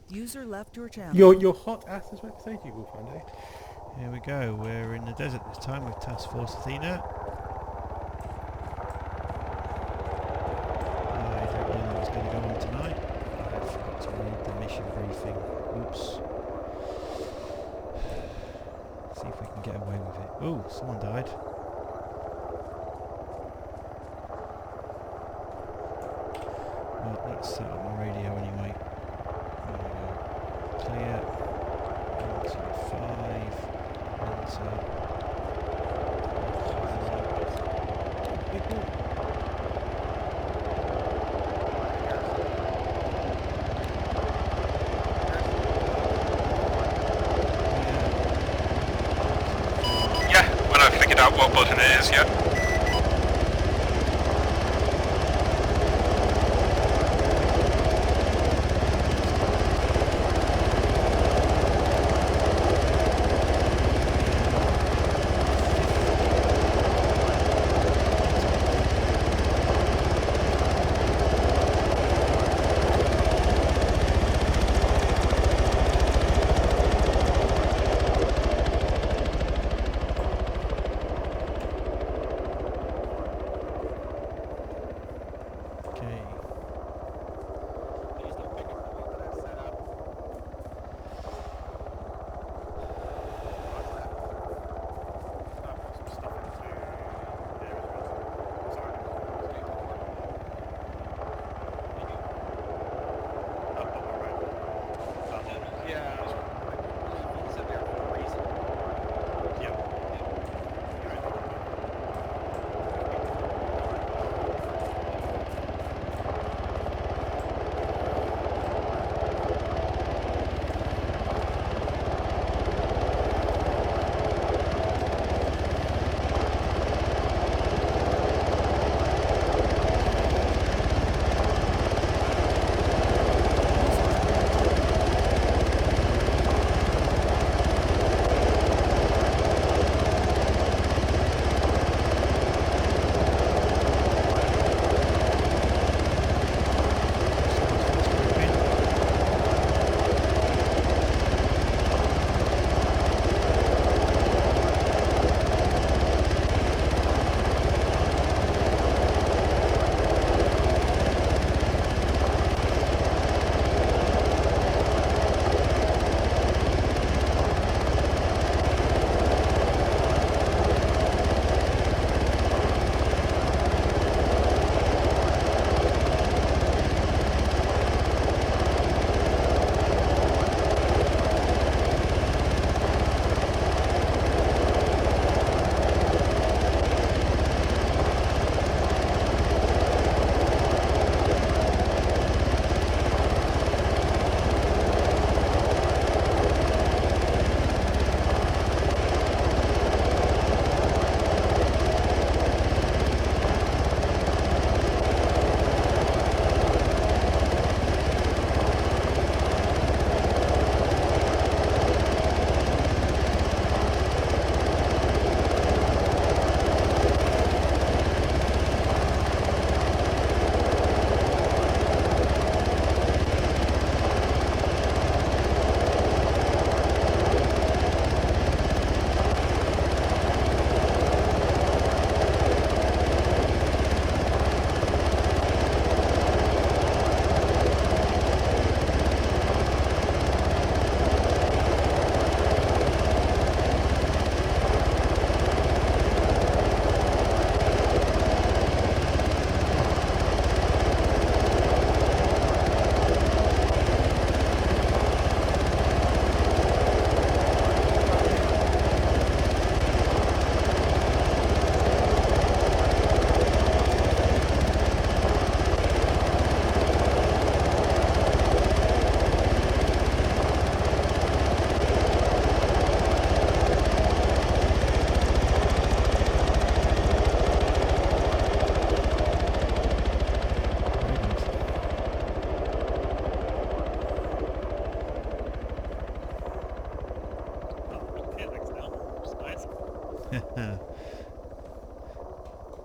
User left your channel. Your hot ass is right beside you, Wolfando. Here we go. We're in the desert this time with Task Force Athena. I don't know what's going to go on tonight. I forgot to read the mission briefing. Oops. See if we can get away with it. Oh, someone died. Well, let's set up my radio anyway. There we go. Clear. 1, 2, 5. Enter. Yeah, when I figured out what button it is, yeah.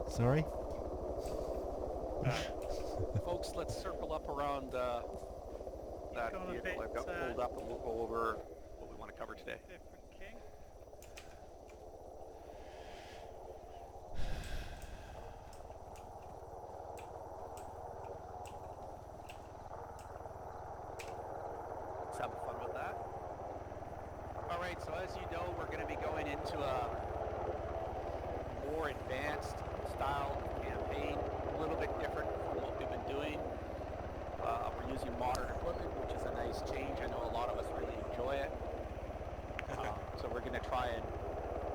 Sorry? Folks, let's circle up around that that Going a vehicle bit, I've got pulled up, and we'll go over what we want to cover today. Different king. Let's have fun with that. All right, so as you know, we're going to be going into a more advanced style campaign, a little bit different from what we've been doing. We're using modern equipment, which is a nice change. I know a lot of us really enjoy it. So we're going to try and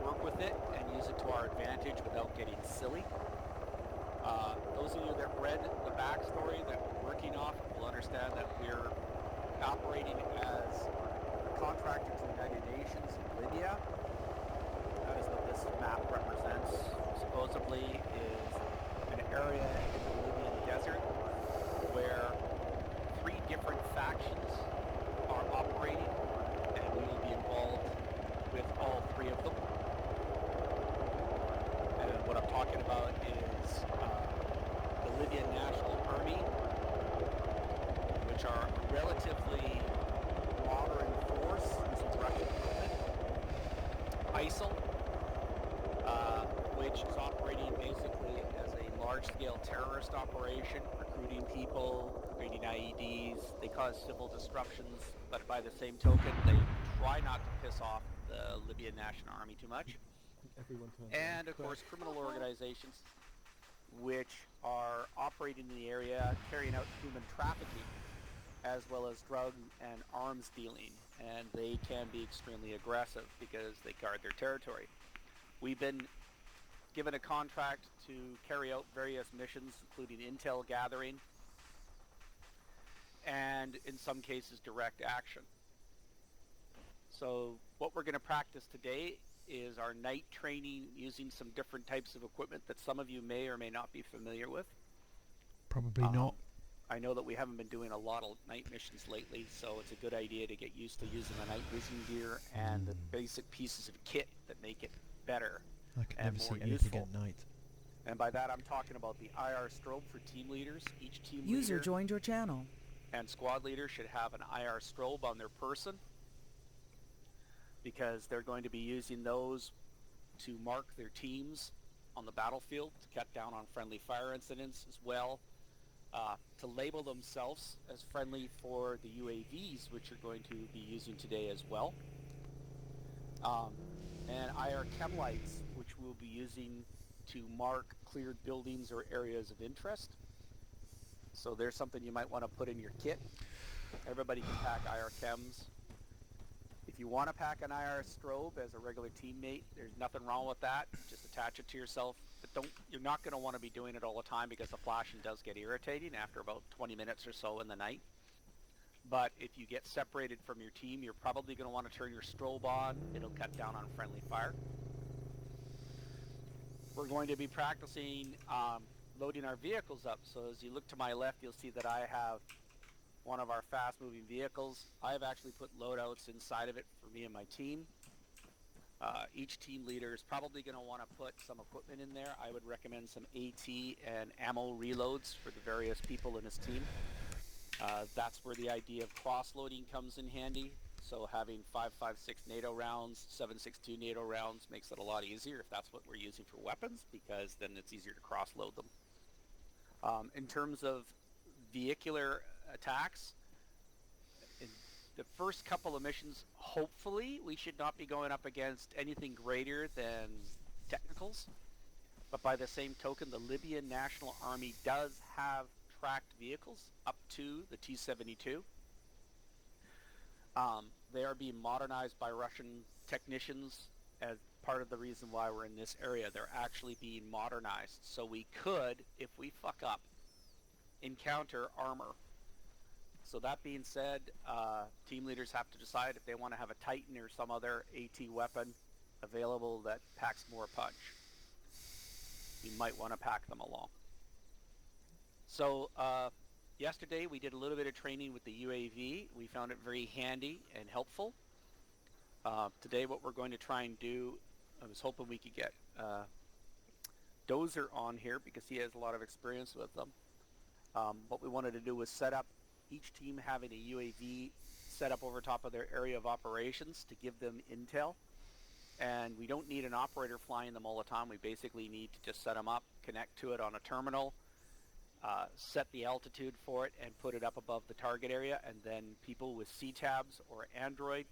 work with it and use it to our advantage without getting silly. Those of you that read the backstory that we're working off will understand that we're operating as a contractor to the United Nations in Libya. That is what this map represents. Supposedly is an area in the Libyan desert where 3 different factions are operating, and we will be involved with all 3 of them. And what I'm talking about is the Libyan National Army, which are a relatively modern force using Russian equipment. ISiL, which is operating basically as a large-scale terrorist operation, recruiting people, creating IEDs. They cause civil disruptions, but by the same token, they try not to piss off the Libyan National Army too much. Everyone turns And of course, criminal organizations, which are operating in the area, carrying out human trafficking, as well as drug and arms dealing. And they can be extremely aggressive because they guard their territory. We've been given a contract to carry out various missions, including intel gathering, and in some cases, direct action. So what we're going to practice today is our night training using some different types of equipment that some of you may or may not be familiar with. Probably not. I know that we haven't been doing a lot of night missions lately, so it's a good idea to get used to using the night vision gear and the basic pieces of kit that make it better I can and never more see anything useful. at night. And by that I'm talking about the IR strobe for team leaders. Each team User leader joined your channel. and squad leader should have an IR strobe on their person, because they're going to be using those to mark their teams on the battlefield, to cut down on friendly fire incidents as well, to label themselves as friendly for the UAVs, which you're going to be using today as well. And IR chem lights, which we'll be using to mark cleared buildings or areas of interest. So there's something you might want to put in your kit. Everybody can pack IR chems. If you want to pack an IR strobe as a regular teammate, there's nothing wrong with that. Just attach it to yourself. But you're not going to want to be doing it all the time, because the flashing does get irritating after about 20 minutes or so in the night. But if you get separated from your team, you're probably going to want to turn your strobe on. It'll cut down on friendly fire. We're going to be practicing loading our vehicles up. So as you look to my left, you'll see that I have one of our fast-moving vehicles. I've actually put loadouts inside of it for me and my team. Each team leader is probably going to want to put some equipment in there. I would recommend some AT and ammo reloads for the various people in his team. That's where the idea of cross-loading comes in handy. So having 5.56 NATO rounds, 7.62 NATO rounds makes it a lot easier if that's what we're using for weapons, because then it's easier to cross-load them. In terms of vehicular attacks, in the first couple of missions, hopefully we should not be going up against anything greater than technicals. But by the same token, the Libyan National Army does have tracked vehicles up to the T-72. They are being modernized by Russian technicians as part of the reason why we're in this area. They're actually being modernized. So we could, if we fuck up, encounter armor. So that being said, team leaders have to decide if they want to have a Titan or some other AT weapon available that packs more punch. You might want to pack them along. So yesterday we did a little bit of training with the UAV. We found it very handy and helpful. Today what we're going to try and do, I was hoping we could get Dozer on here because he has a lot of experience with them. What we wanted to do was set up each team having a UAV set up over top of their area of operations to give them intel. And we don't need an operator flying them all the time. We basically need to just set them up, connect to it on a terminal, set the altitude for it, and put it up above the target area. And then people with C-tabs or Android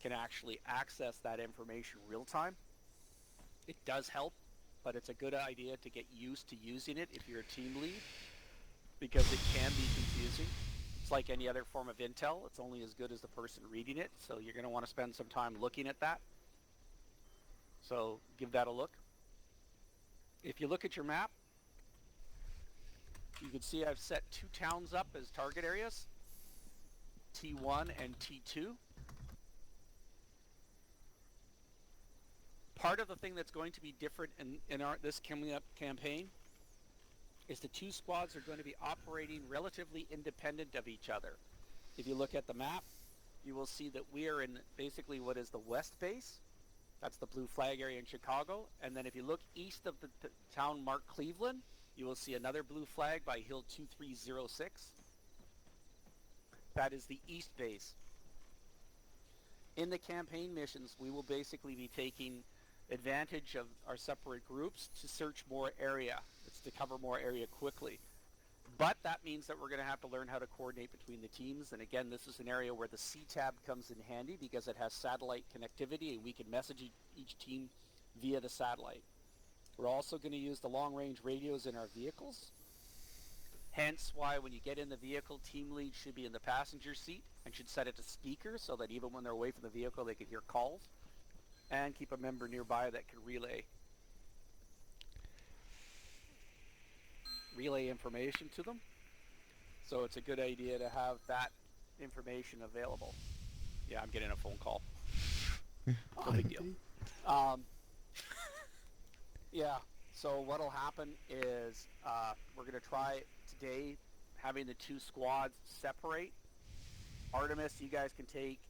can actually access that information real time. It does help, but it's a good idea to get used to using it if you're a team lead, because it can be confusing. It's like any other form of intel. It's only as good as the person reading it, so you're going to want to spend some time looking at that. So give that a look. If you look at your map, you can see I've set 2 towns up as target areas, T1 and T2. Part of the thing that's going to be different in this coming up campaign is the 2 squads are going to be operating relatively independent of each other. If you look at the map, you will see that we are in basically what is the west base. That's the blue flag area in Chicago. And then if you look east of the town marked Cleveland, you will see another blue flag by Hill 2306. That is the east base. In the campaign missions, we will basically be taking advantage of our separate groups to search more area. It's to cover more area quickly. But that means that we're going to have to learn how to coordinate between the teams. And again, this is an area where the C-tab comes in handy because it has satellite connectivity and we can message each team via the satellite. We're also going to use the long-range radios in our vehicles. Hence why when you get in the vehicle, team lead should be in the passenger seat and should set it to speaker so that even when they're away from the vehicle, they can hear calls. And keep a member nearby that can relay information to them. So it's a good idea to have that information available. Yeah, I'm getting a phone call. No big deal. Yeah, so what'll happen is we're going to try today having the 2 squads separate. Artemis, you guys can take,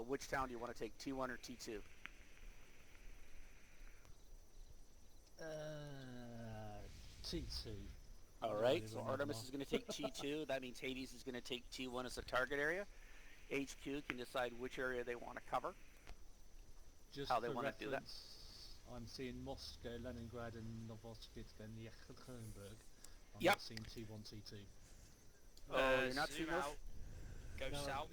which town do you want to take, T1 or T2? T2. All right, so Artemis is going to take T2. That means Hades is going to take T1 as a target area. HQ can decide which area they want to cover. Just how they for want to do that. reference, I'm seeing Moscow, Leningrad, and Novosibirsk and Yekaterinburg. I'm Yep. not seeing T1, T2. Oh, you're not seeing zoom those? out. Go south.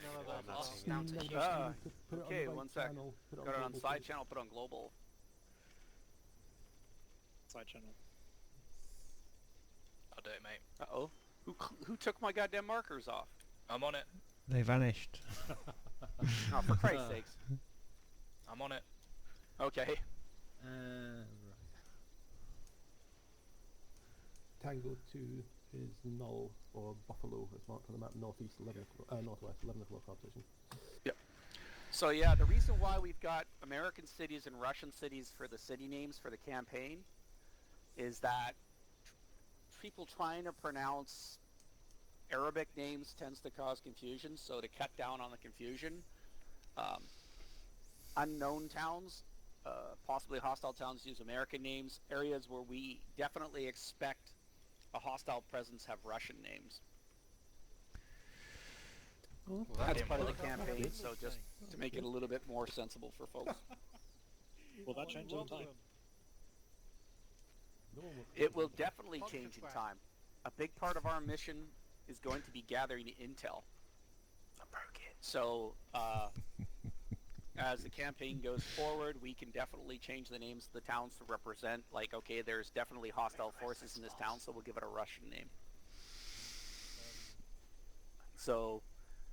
Us No, down to no, Houston. Ah, Put it on okay, the right one sec. channel, put Got it on global, side please. channel, put on global. Side channel. I'll do it, mate. Uh-oh. Who took my goddamn markers off? I'm on it. They vanished. Oh, for Christ's sakes. I'm on it. Okay. Right. Tango 2 is null, or Buffalo is marked on the map, northeast 11 o'clock, northwest 11 o'clock position. So yeah, the reason why we've got American cities and Russian cities for the city names for the campaign is that people trying to pronounce Arabic names tends to cause confusion, so to cut down on the confusion, unknown towns, possibly hostile towns use American names. Areas where we definitely expect a hostile presence have Russian names. Oh, Well, that That's didn't part of work. the campaign, so just to make it a little bit more sensible for folks. Will that change in time? It will definitely change in time. A big part of our mission is going to be gathering intel. So, as the campaign goes forward, we can definitely change the names of the towns to represent, like, okay, there's definitely hostile forces in this town, so we'll give it a Russian name. So,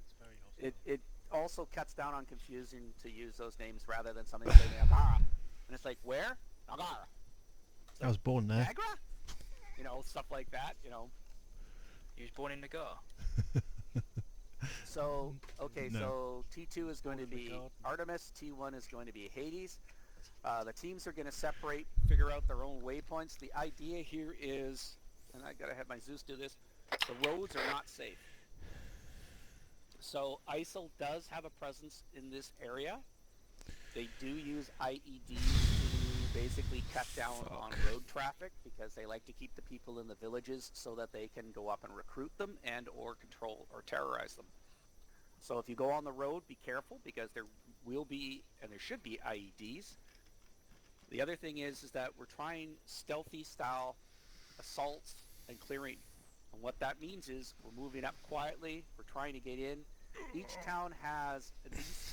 It's very hostile. it also cuts down on confusion to use those names rather than something saying Agara. And it's like, where? Agara. I was born there. Agra? You know, stuff like that, you know. He was born in Nagar. So, okay, No. so T2 is going to Born in the be garden. Artemis, T1 is going to be Hades. The teams are going to separate, figure out their own waypoints. The idea here is, and I gotta have my Zeus do this, the roads are not safe. So ISiL does have a presence in this area. They do use IEDs to basically cut down on Fuck. road traffic because they like to keep the people in the villages so that they can go up and recruit them and or control or terrorize them. So if you go on the road, be careful because there will be, and there should be, IEDs. The other thing is that we're trying stealthy style assaults and clearing. And what that means is we're moving up quietly, we're trying to get in. Each town has at least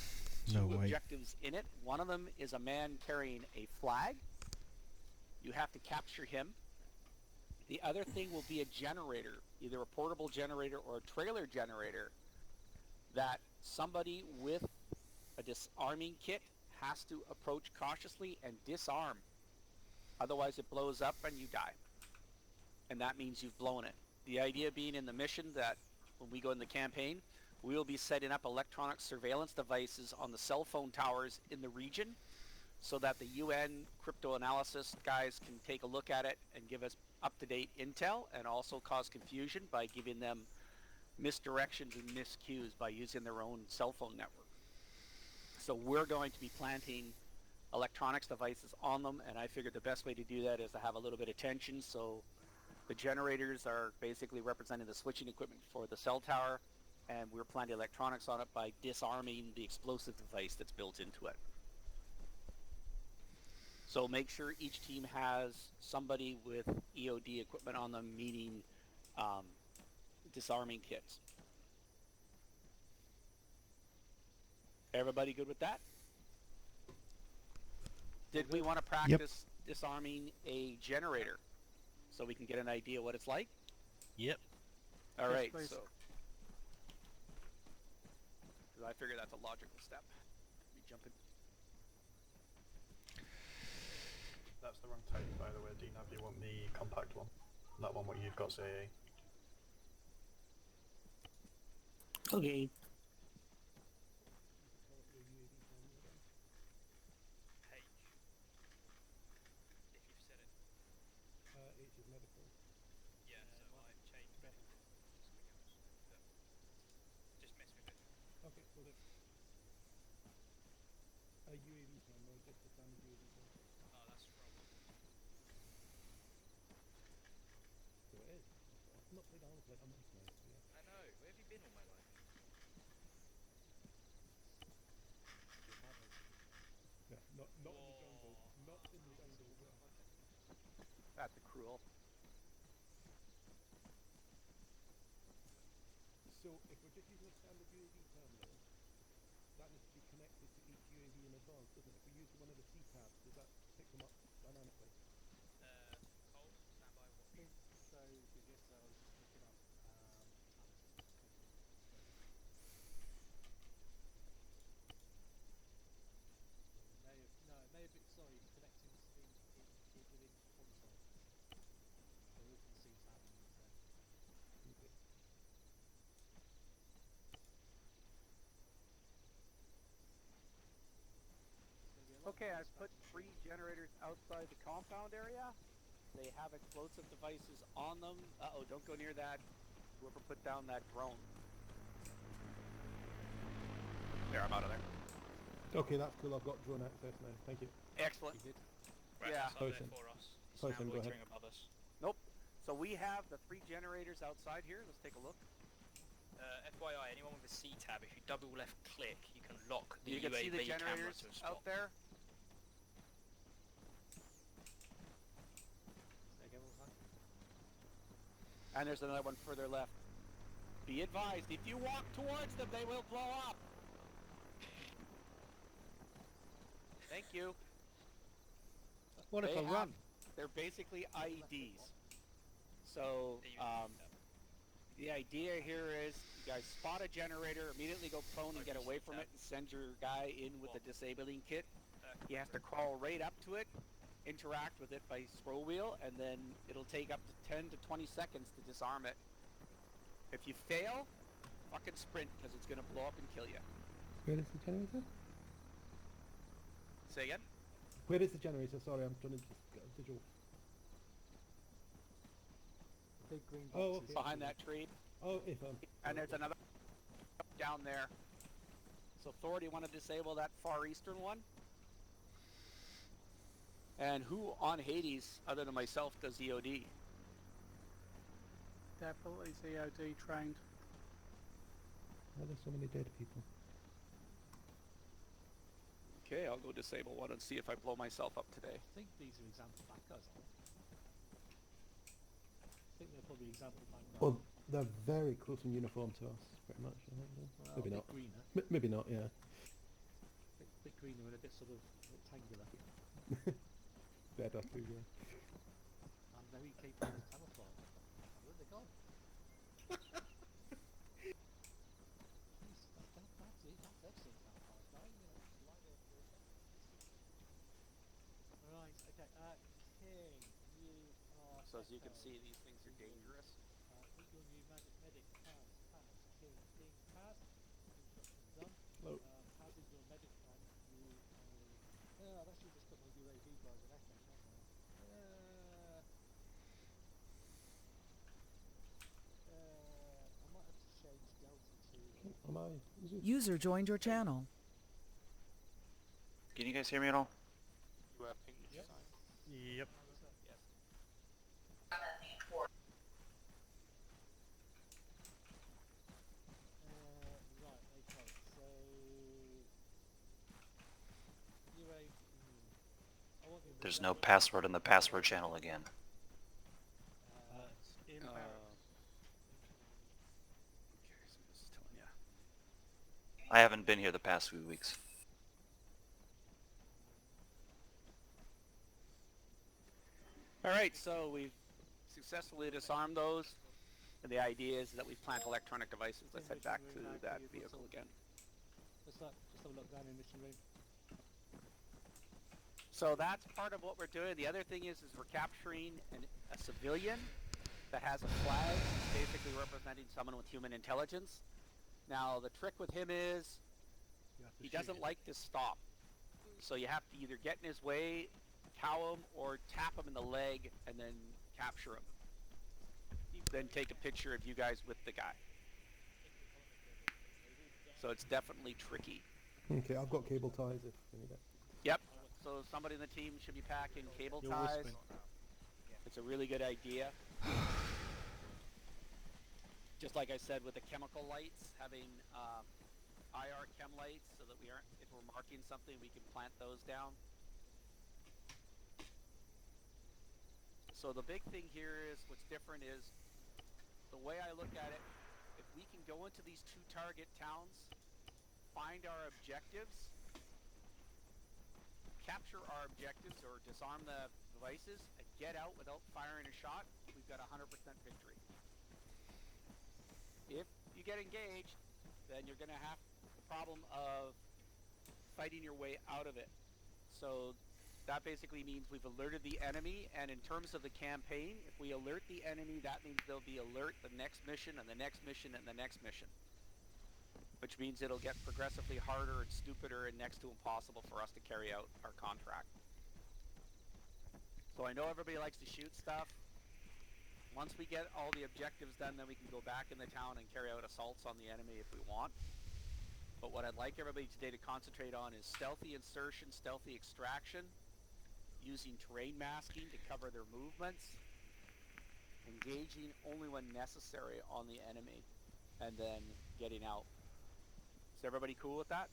No two way. objectives in it. One of them is a man carrying a flag. You have to capture him. The other thing will be a generator, either a portable generator or a trailer generator, that somebody with a disarming kit has to approach cautiously and disarm. Otherwise it blows up and you die. And that means you've blown it. The idea being in the mission that when we go in the campaign, we will be setting up electronic surveillance devices on the cell phone towers in the region so that the UN crypto analysis guys can take a look at it and give us up-to-date intel and also cause confusion by giving them misdirections and miscues by using their own cell phone network. So we're going to be planting electronics devices on them, and I figured the best way to do that is to have a little bit of tension. So the generators are basically representing the switching equipment for the cell tower, and we're planting electronics on it by disarming the explosive device that's built into it. So make sure each team has somebody with EOD equipment on them, meaning disarming kits. Everybody good with that? Did we want to practice disarming a generator so we can get an idea what it's like? Yep. All Yes, right, please. so 'cause I figure that's a logical step. Let me jump in. That's the wrong type, by the way, Dean. If you want the compact one, that one what you've got, say. Okay. H is medical. Okay, hold it. UAV term, or just the standard UAV term? So it is. I've not played Arms like a month now, so yeah. Yeah, not in the jungle. Not in the jungle. That's cruel. So if we're just using a standard UAV terminal, that needs to be connected to each UAV in advance, doesn't it? If we use one of the C-tabs, does that pick them up dynamically? I think so, because yesterday I was looking up it may have been, sorry, it's connecting within console. So we can see tab instead. Okay. Okay, I've put 3 generators outside the compound area. They have explosive devices on them. Uh-oh, don't go near that. Whoever put down that drone. There, I'm out of there. Okay, that's cool. I've got drone access now. Thank you. Excellent. You did? Right, Yeah. that's up there Potion. for us. It's Potion, now go ahead. loitering above us. Nope. So we have the 3 generators outside here. Let's take a look. FYI, anyone with a C tab, if you double left click, you can lock the You can UAV see the camera generators to a spot. out there. Say again, what was that? And there's another one further left. Be advised, if you walk towards them, they will blow up. Thank you. What if They I have- run? They're basically IEDs. So, the idea here is you guys spot a generator, immediately go prone and get away from it, and send your guy in with a disabling kit. He has to crawl right up to it, interact with it by scroll wheel, and then it'll take up to 10 to 20 seconds to disarm it. If you fail, fucking sprint, because it's going to blow up and kill you. Where is the generator? Say again? Where is the generator? Sorry, I'm trying to just get a visual. Big green Oh, boxes. okay. Behind that tree. Oh, if And there's another down there. So Thor, do you want to disable that far eastern one? And who on Hades, other than myself, does EOD? Definitely COD trained. Why are there so many dead people? Okay, I'll go disable one and see if I blow myself up today. I think these are example bank guys, aren't they? I think they're probably example bank guys. Well, they're very close in uniform to us, pretty much. I think. Well, Maybe a not. bit greener. Maybe not. Yeah. Bit greener and a bit sort of rectangular. Better too. Yeah. I'm very capable of camouflage. Where have they gone? Jeez, that's excellent camouflage, guy. You know, just lie there for a second. Right, okay, King, you are... So as you can Echo. see, these things are dangerous. Meet your new medic, Paz, King, Paz. Instructions done. Hello. Paz is your medic, and you... I've actually just got my UAV guys at Echo, haven't I? I might have to change Delta to... Am I? Is it? User joined your channel. Can you guys hear me at all? You have ping Yep. sign? Yep. Yes. Right, okay, so... I want you to There's no remember- password in the password channel again. It's in Okay, barracks. so this is telling you. I haven't been here the past few weeks. Alright, so we've successfully disarmed those. And the idea is that we plant electronic devices. Let's head back to that vehicle again. Just have a look down in mission room. So that's part of what we're doing. The other thing is we're capturing a civilian that has a flag, basically representing someone with human intelligence. Now the trick with him is he doesn't like to stop. So you have to either get in his way, cow him, or tap him in the leg and then capture him. Then take a picture of you guys with the guy. So it's definitely tricky. Okay, I've got cable ties if you need it. Yep. So somebody in the team should be packing cable ties. It's a really good idea. Just like I said with the chemical lights, having IR chem lights so that we aren't, if we're marking something, we can plant those down. So the big thing here is, what's different is, the way I look at it, if we can go into these two target towns, find our objectives, capture our objectives or disarm the devices, and get out without firing a shot, we've got 100% victory. If you get engaged, then you're going to have the problem of fighting your way out of it. So that basically means we've alerted the enemy, and in terms of the campaign, if we alert the enemy, that means they'll be alert the next mission and the next mission and the next mission. Which means it'll get progressively harder and stupider and next to impossible for us to carry out our contract. So I know everybody likes to shoot stuff. Once we get all the objectives done, then we can go back in the town and carry out assaults on the enemy if we want. But what I'd like everybody today to concentrate on is stealthy insertion, stealthy extraction, using terrain masking to cover their movements, engaging only when necessary on the enemy, and then getting out. Is everybody cool with that?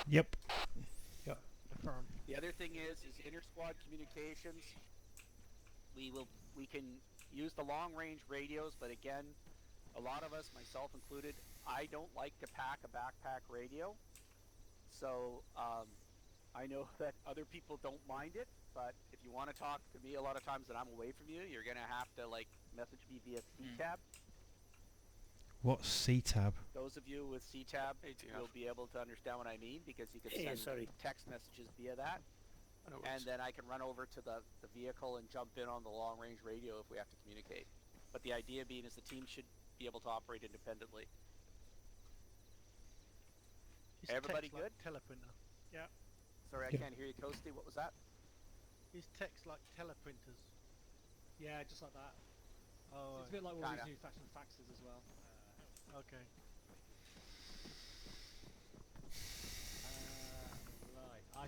Yep. Yep. Affirm. The other thing is inter-squad communications. We can use the long-range radios, but again, a lot of us, myself included, I don't like to pack a backpack radio. So I know that other people don't mind it, but if you want to talk to me a lot of times that I'm away from you, you're gonna have to like message me via CTAB. What's CTAB? Those of you with CTAB ATF. will be able to understand what I mean, because you can send text messages via that. And then I can run over to the vehicle and jump in on the long-range radio if we have to communicate. But the idea being is the team should be able to operate independently. Everybody good? Like teleprinter. Yeah. Sorry, I Yeah. can't hear you, Coasty. What was that? His text like teleprinters. Yeah, just like that. Oh, It's a bit like all Kinda. these new fashion faxes as well. Okay. Right. I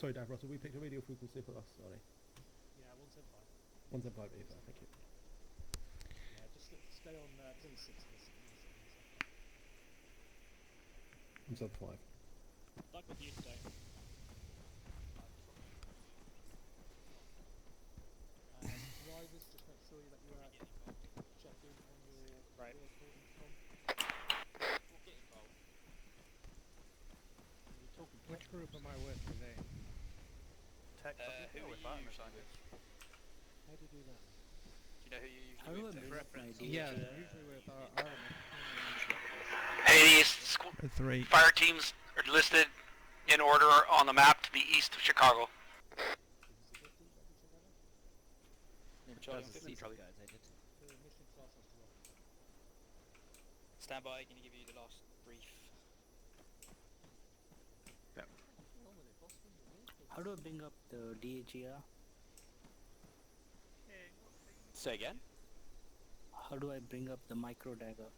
Sorry, Dav Russell, we picked a radio frequency for us, sorry. Yeah, 175. 175, 85, thank you. Yeah, just stay on 360. 175. Stuck with you today. Drivers, just make sure that you check in on your vehicle intercom. We'll get involved. You're talking Which group am I with today? Text, I think Who you're are with you Batman, usually aren't you? with? How do you do that? Do you know who you're How usually do I with? bring up my Yeah, DHA? usually with Ireland. Hades, The 3. fire teams are listed in order on the map to the east of Chicago. Charlie That's 50, Charlie. Guys, I did. the mission class as well. Stand by, gonna give you the last brief. How do I bring up the DHER? Say again? How do I bring up the micro dagger?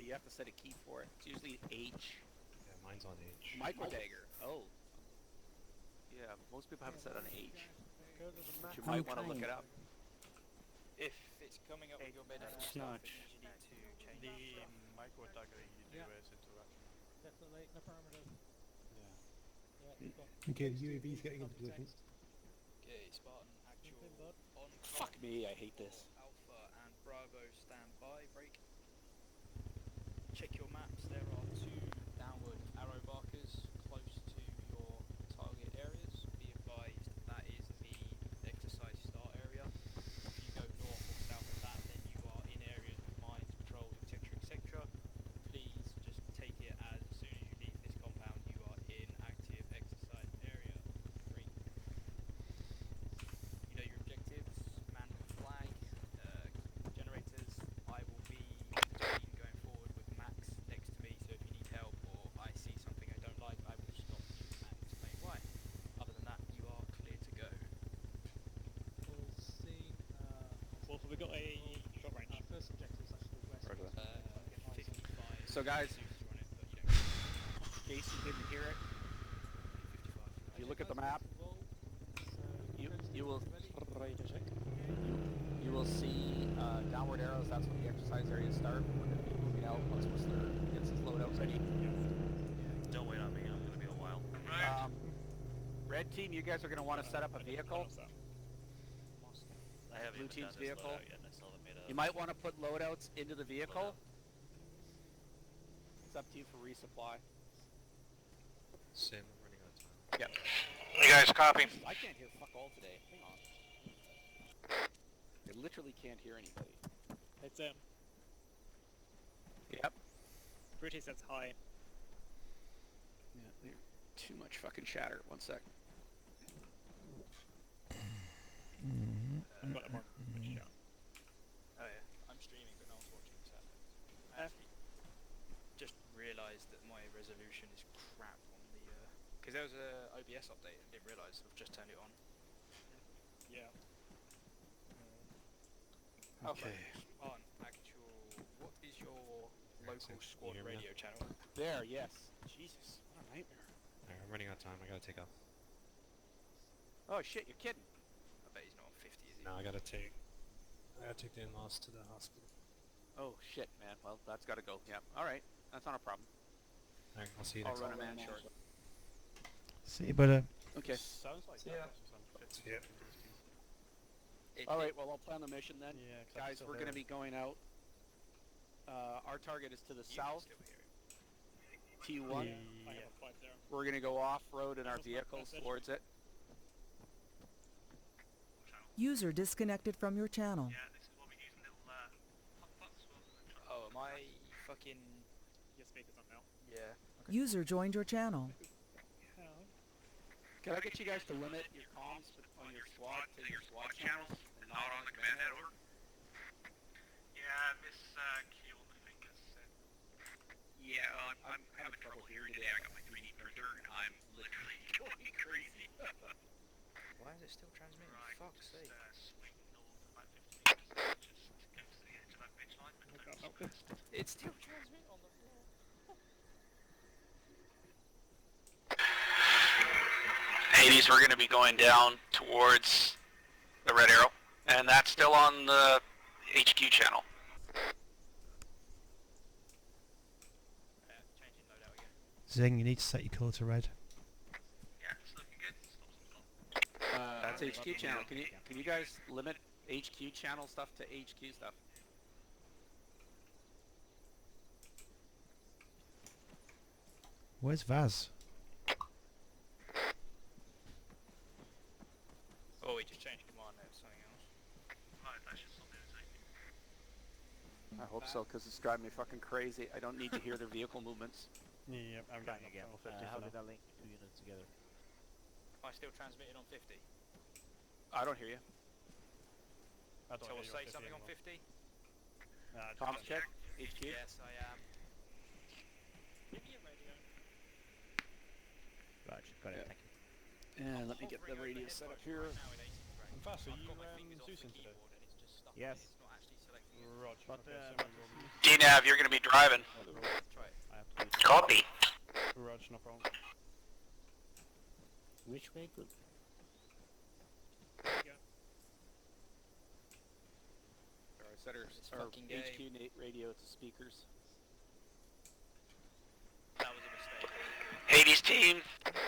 You have to set a key for it. It's usually H. Yeah, mine's on H. Micro dagger. Oh. Yeah, most people have it set on H. Go to the But map. you I'm might want to look trying. it up. If it's coming up with your medical It's stuff, not. it means you need to change The stuff. micro daggering you do Yeah. is interaction. Definitely, affirmative. Yeah. Yeah, you've got Okay, the text, UAV's getting into copy position. text. Okay, Spartan, actual Anything, bud? on Fuck me, I hate this. Alpha and Bravo stand by, break. Check your maps, there are 2 downward arrow markers close to your target areas. Be advised that is the exercise start area. If you go north or south of that, then you are in areas with mines, patrols, etc, etc. Please just take it as soon as you leave this compound, you are in active exercise area 3. You know your objectives, man with flag, generators. I will be between going forward with Max next to me, so if you need help or I see something I don't like, I will stop you and explain why. Other than that, you are clear to go. All seen, Wolf, have we got a short range? first objective is actually west. Roger that. Trying to get eyes on 55. So guys, Zeus is on it, but you don't. in case you didn't hear it, 55. if you look at the map, you will you will see downward arrows. That's when the exercise areas start. We're going to be moving out once Whistler gets his loadout ready. Don't wait on me, I'm gonna be a while. Red team, you guys are going to want to set up a vehicle. I haven't Blue even team's done this vehicle. loadout yet, and I still haven't made a... You might want to put loadouts into the vehicle. It's up to you for resupply. Sim, I'm running out of time. Yep. You guys copy? I can't hear fuck all today. Hang on. I literally can't hear anybody. It's Yep. Pretty says hi. Yeah, they're too much fucking chatter. One sec. I've got a more show. Oh yeah. I'm streaming, but no one's watching, so I actually just realised that my resolution is crap on the because there was a OBS update and didn't realise I've just turned it on. Yeah. Okay. On actual, what is your local Can squad you hear me now? radio channel? There, yes. Jesus, what a nightmare. Alright, I'm running out of time. I gotta take off. Oh shit, you're kidding. I bet he's not on 50, is he? No, I gotta take the in-laws to the hospital. Oh shit, man. Well, that's got to go. Yeah. All right, that's not a problem. Alright, I'll see you I'll next run time. a man short. See you, brother. Okay. Sounds like Yeah. that. Yeah. All right. Well, I'll plan the mission then. Yeah, 'cause I can Guys, still we're hear going to him. be going out. Our target is to the You can south, still hear it. T1. I have a 5-0. We're going to go off-road in our What's my vehicles message? towards it. User disconnected from your channel. Oh, am I fucking... Your speaker's on now. Yeah. User joined your channel. Can I get you guys to limit your comms on your squad to your squad channels and not on the command head over? Yeah, Miss Keel, I think has said. Yeah, I'm having trouble hearing today. I got my 3D printer and I'm literally going crazy. Why is it still transmitting? Right, Fuck's sake. swing north about 50 meters, just get to the edge of that ridge line, but It's still transmitting on the floor. Northeast, we're going to be going down towards the red arrow, and that's still on the HQ channel. Changing loadout again. Zing, you need to set your colour to red. Yeah, it's looking good. Stop. That's HQ channel. Can you guys limit HQ channel stuff to HQ stuff? Where's Vaz? Oh, we just changed command there to something else. Right, that's just something to take. I hope so, because it's driving me fucking crazy. I don't need to hear their vehicle movements. Yeah, I'm getting again. up to 50 How for did now. I link the two units together? Am I still transmitted on 50? I don't hear you. I don't So hear we'll you say on something 50 on 50? Nah, just Comms don't. check, HQ. Yes, I am. Give me a radio. Roger, got it, thank you. And let me get the radio set up here. And Fast, are you Zeusing today? Yes. It's not actually selecting it. Roger. But, Okay, so we'll DNAV, you're going to be driving. Try it. I have to leave. Copy. Roger, no problem. Which vehicle? Alright, set our fucking game. HQ radio to speakers. That was a mistake. Hades team,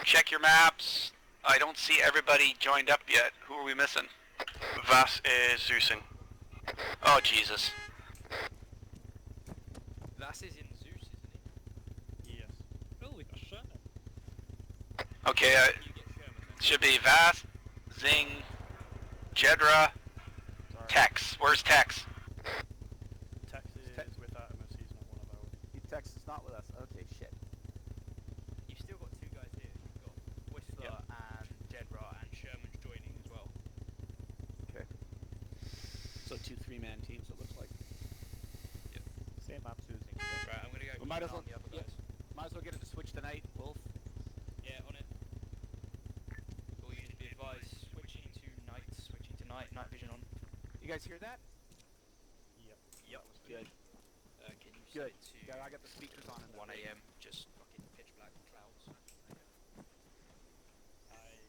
check your maps. I don't see everybody joined up yet. Who are we missing? Vas is Zeusing. Oh, Jesus. That is in Zeus, isn't it? Yes. Oh, we got Sherman. Okay, You get Sherman then. should be Vath, Zing, Jedra, Tex. Where's Tex? Tex is with Artemis, he's not one of ours. Tex is not with us. Okay, shit. You've still got two guys here. You've got Whistler and Jedra, and Sherman's joining as well. Okay. So 2 3-man teams, it looks like. Same map using. Right, I'm gonna go We might as on well, the other guys. might as well get it to switch tonight, Wolf. Yeah, on it. All you need to be advised, switching to night, night vision on. You guys hear that? Yep. Good. Can you Good. set it to Yeah, I got the speakers on. 1 AM, just fucking pitch black clouds.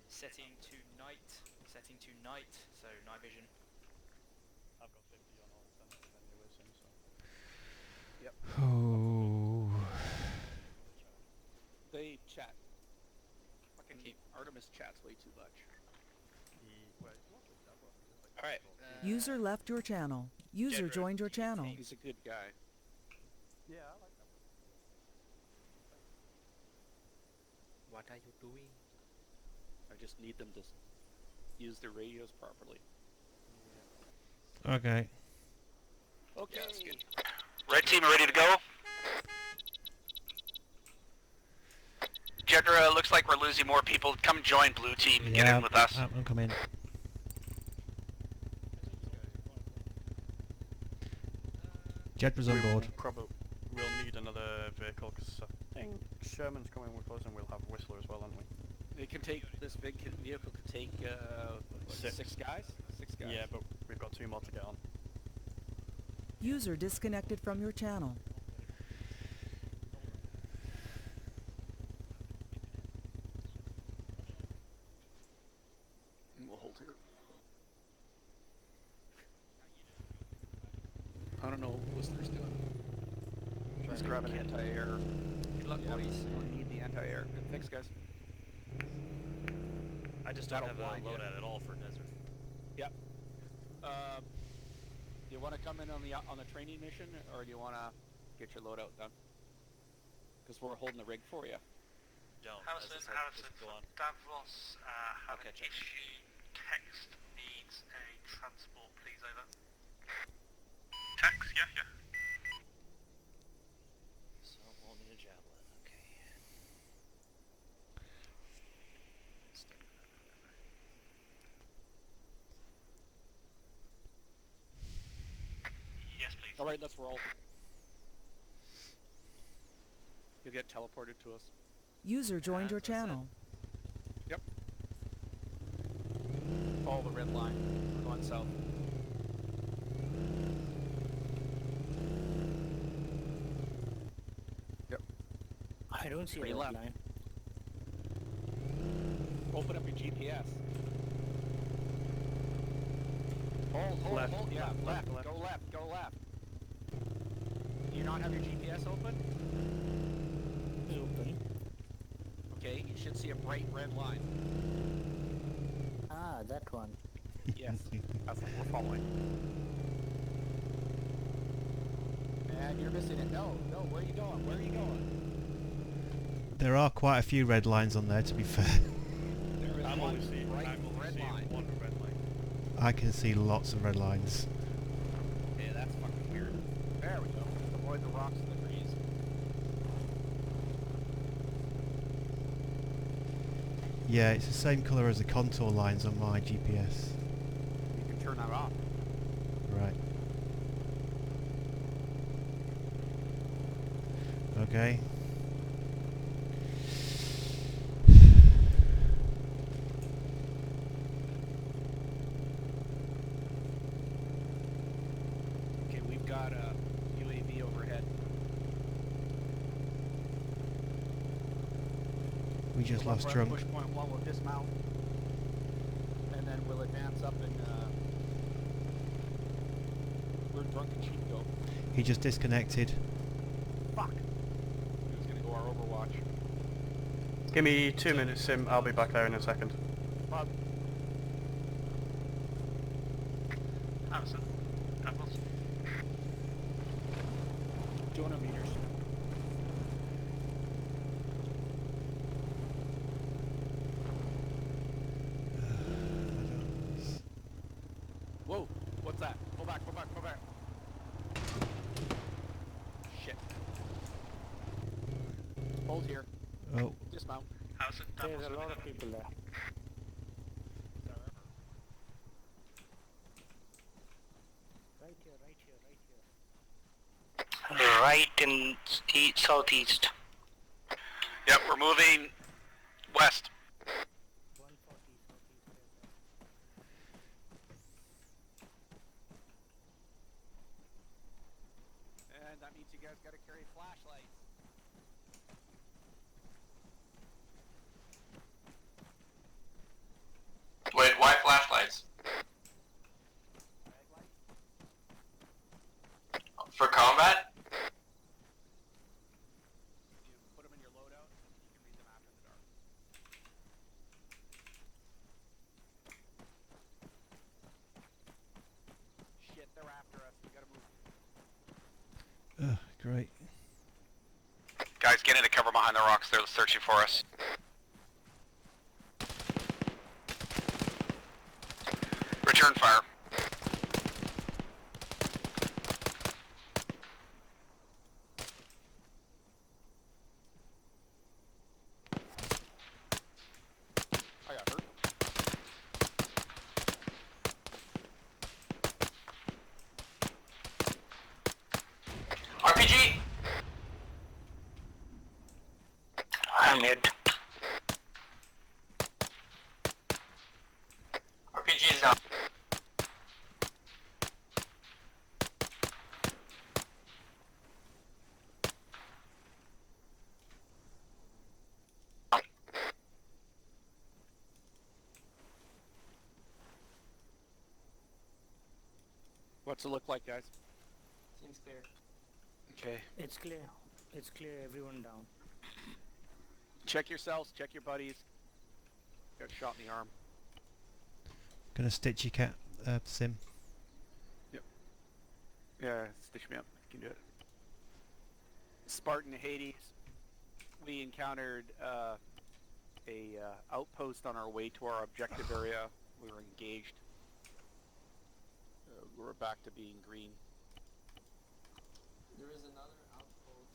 Setting to night, so night vision. I've got 50 on alternative anyway, so. Oh. They chat. Fucking Artemis chats way too much. Alright. User left your channel. User Jedra, joined your you can channel. take- He's a good guy. Yeah, I like that. What are you doing? I just need them to use their radios properly. Okay. Okay. that's good. Red team ready to go? Jedra, looks like we're losing more people. Come join blue team and get in with us. I'm coming. Jedra's on board. We'll need another vehicle, because I think Sherman's coming with us and we'll have Whistler as well, aren't we? They can take, this big vehicle could take, Six. 6 guys? 6 guys. Yeah, but we've got 2 more to get on. User disconnected from your channel. We'll hold here. I don't know what Whistler's doing. He's grabbing anti-air. Good luck, boys. We need the anti-air. Thanks, guys. I just don't That'll have a blind you. loadout at all for desert. Yep. Do you want to come in on the training mission, or do you want to get your loadout done? Because we're holding the rig for you. Don't. Harrison, as I said, Harrison, just go on. Davros had Okay, an check. issue. Text needs a transport, please, over. Text, yeah. So, we'll need a javelin, okay. Yes, please. Alright, let's roll. You'll get teleported to us. User joined your That's what I said. channel. Yep. Follow the red line. We're going south. I don't see a Three red left. line. Open up your GPS. Hold, Left, hold. Yeah, left, left. left. Go left. Go left. Do you not have your GPS open? Open. Okay, you should see a bright red line. Ah, that one. Yes, that's what we're following. And you're missing it. No, where are you going? Where are you going? There are quite a few red lines on there, to be fair. There is I'm one only seeing bright red one red line. I can see lots of red lines. Yeah, that's fucking weird. There we go. Avoid the rocks and the trees. Yeah, it's the same colour as the contour lines on my GPS. You can turn that off. Right. Okay. Okay, we've got a UAV overhead. We just So lost we're at drunk. Push point 1, we'll dismount. And then we'll advance up and we're drunken sheepdog. He just disconnected. Fuck. He was gonna go our overwatch. Give me 2 minutes, Sim. I'll be back there in a second. Bob. 200 meters. Whoa, what's that? Go back. Shit. Hold here. Oh, Dismount. There's a lot of people there. Right here. Right in southeast. Yep, we're moving west. 140 southeast there. And that means you guys gotta carry flashlights. Wait, why flashlights? For combat? You put them in your loadout, and you can read them after the dark. Shit, they're after us. We gotta move. great. Guys, get into cover behind the rocks. They're searching for us. Return fire. I got hurt. RPG? I'm hit. RPG is down. What's it look like, guys? Seems clear. Okay. It's clear. It's clear. Everyone down. Check yourselves. Check your buddies. Got shot in the arm. Gonna stitch your cat, Sim. Yeah, stitch me up. You can do it. Spartan Hades. We encountered a outpost on our way to our objective area. We were engaged. We're back to being green. There is another outpost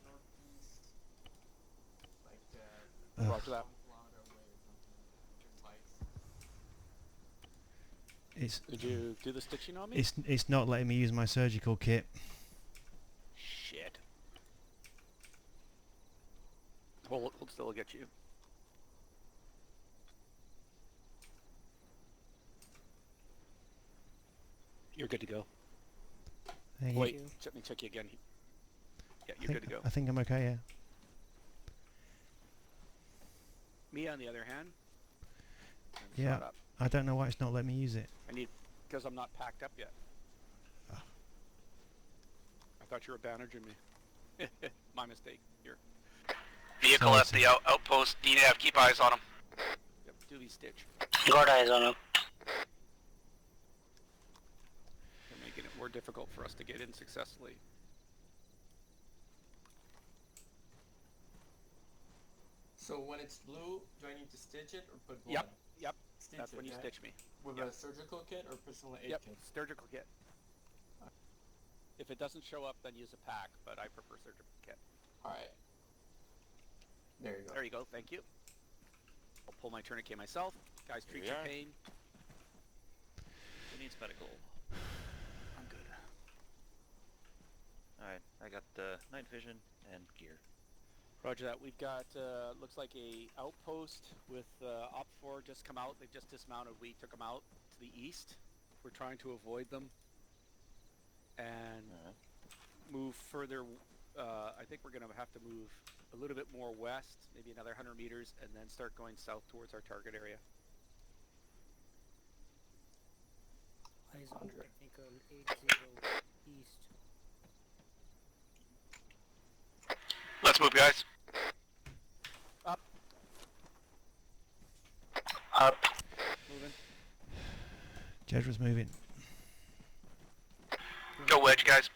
northeast, like Roger that. 1 kilometer away or something. There's lights. It's Did you do the stitching on me? it's not letting me use my surgical kit. Shit. We'll still get you. You're good to go. Thank Wait, you. let me check you again. Yeah, you're good to go. I think I'm okay, yeah. Me, on the other hand, Yeah, shut up. I don't know why it's not letting me use it. Because I'm not packed up yet. Ah. I thought you were bandaging me. My mistake. Here. Vehicle Sorry, at the outpost. DNAV, keep eyes on him. Yep, Doobie Stitch. Got eyes on him. They're making it more difficult for us to get in successfully. So when it's blue, do I need to stitch it or put blood? Yep. Stitch That's it, when you right? stitch me. With Yep. a surgical kit or personal aid Yep, kit? surgical kit. If it doesn't show up, then use a pack, but I prefer surgical kit. Alright. There you go. There you go, thank you. I'll pull my tourniquet myself. Guys, treat your pain. Who needs medical? I'm good. Alright, I got night vision and gear. Roger that. We've got, looks like a outpost with Op 4 just come out. They've just dismounted. We took them out to the east. We're trying to avoid them and move further. I think we're going to have to move a little bit more west, maybe another 100 meters, and then start going south towards our target area. Eyes on technical 80 east. Let's move, guys. Up. Up. Moving. Jedra's moving. Go wedge, guys.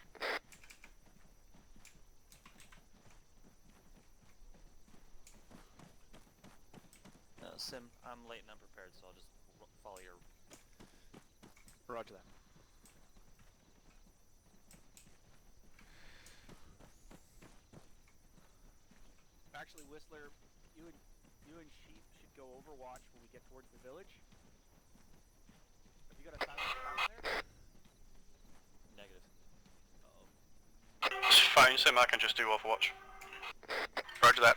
Sim, I'm late and unprepared, so I'll just follow your... Roger that. Actually, Whistler, you and Sheep should go overwatch when we get towards the village. Have you got a silent down there? Negative. It's fine, Sim, I can just do Overwatch. Roger that.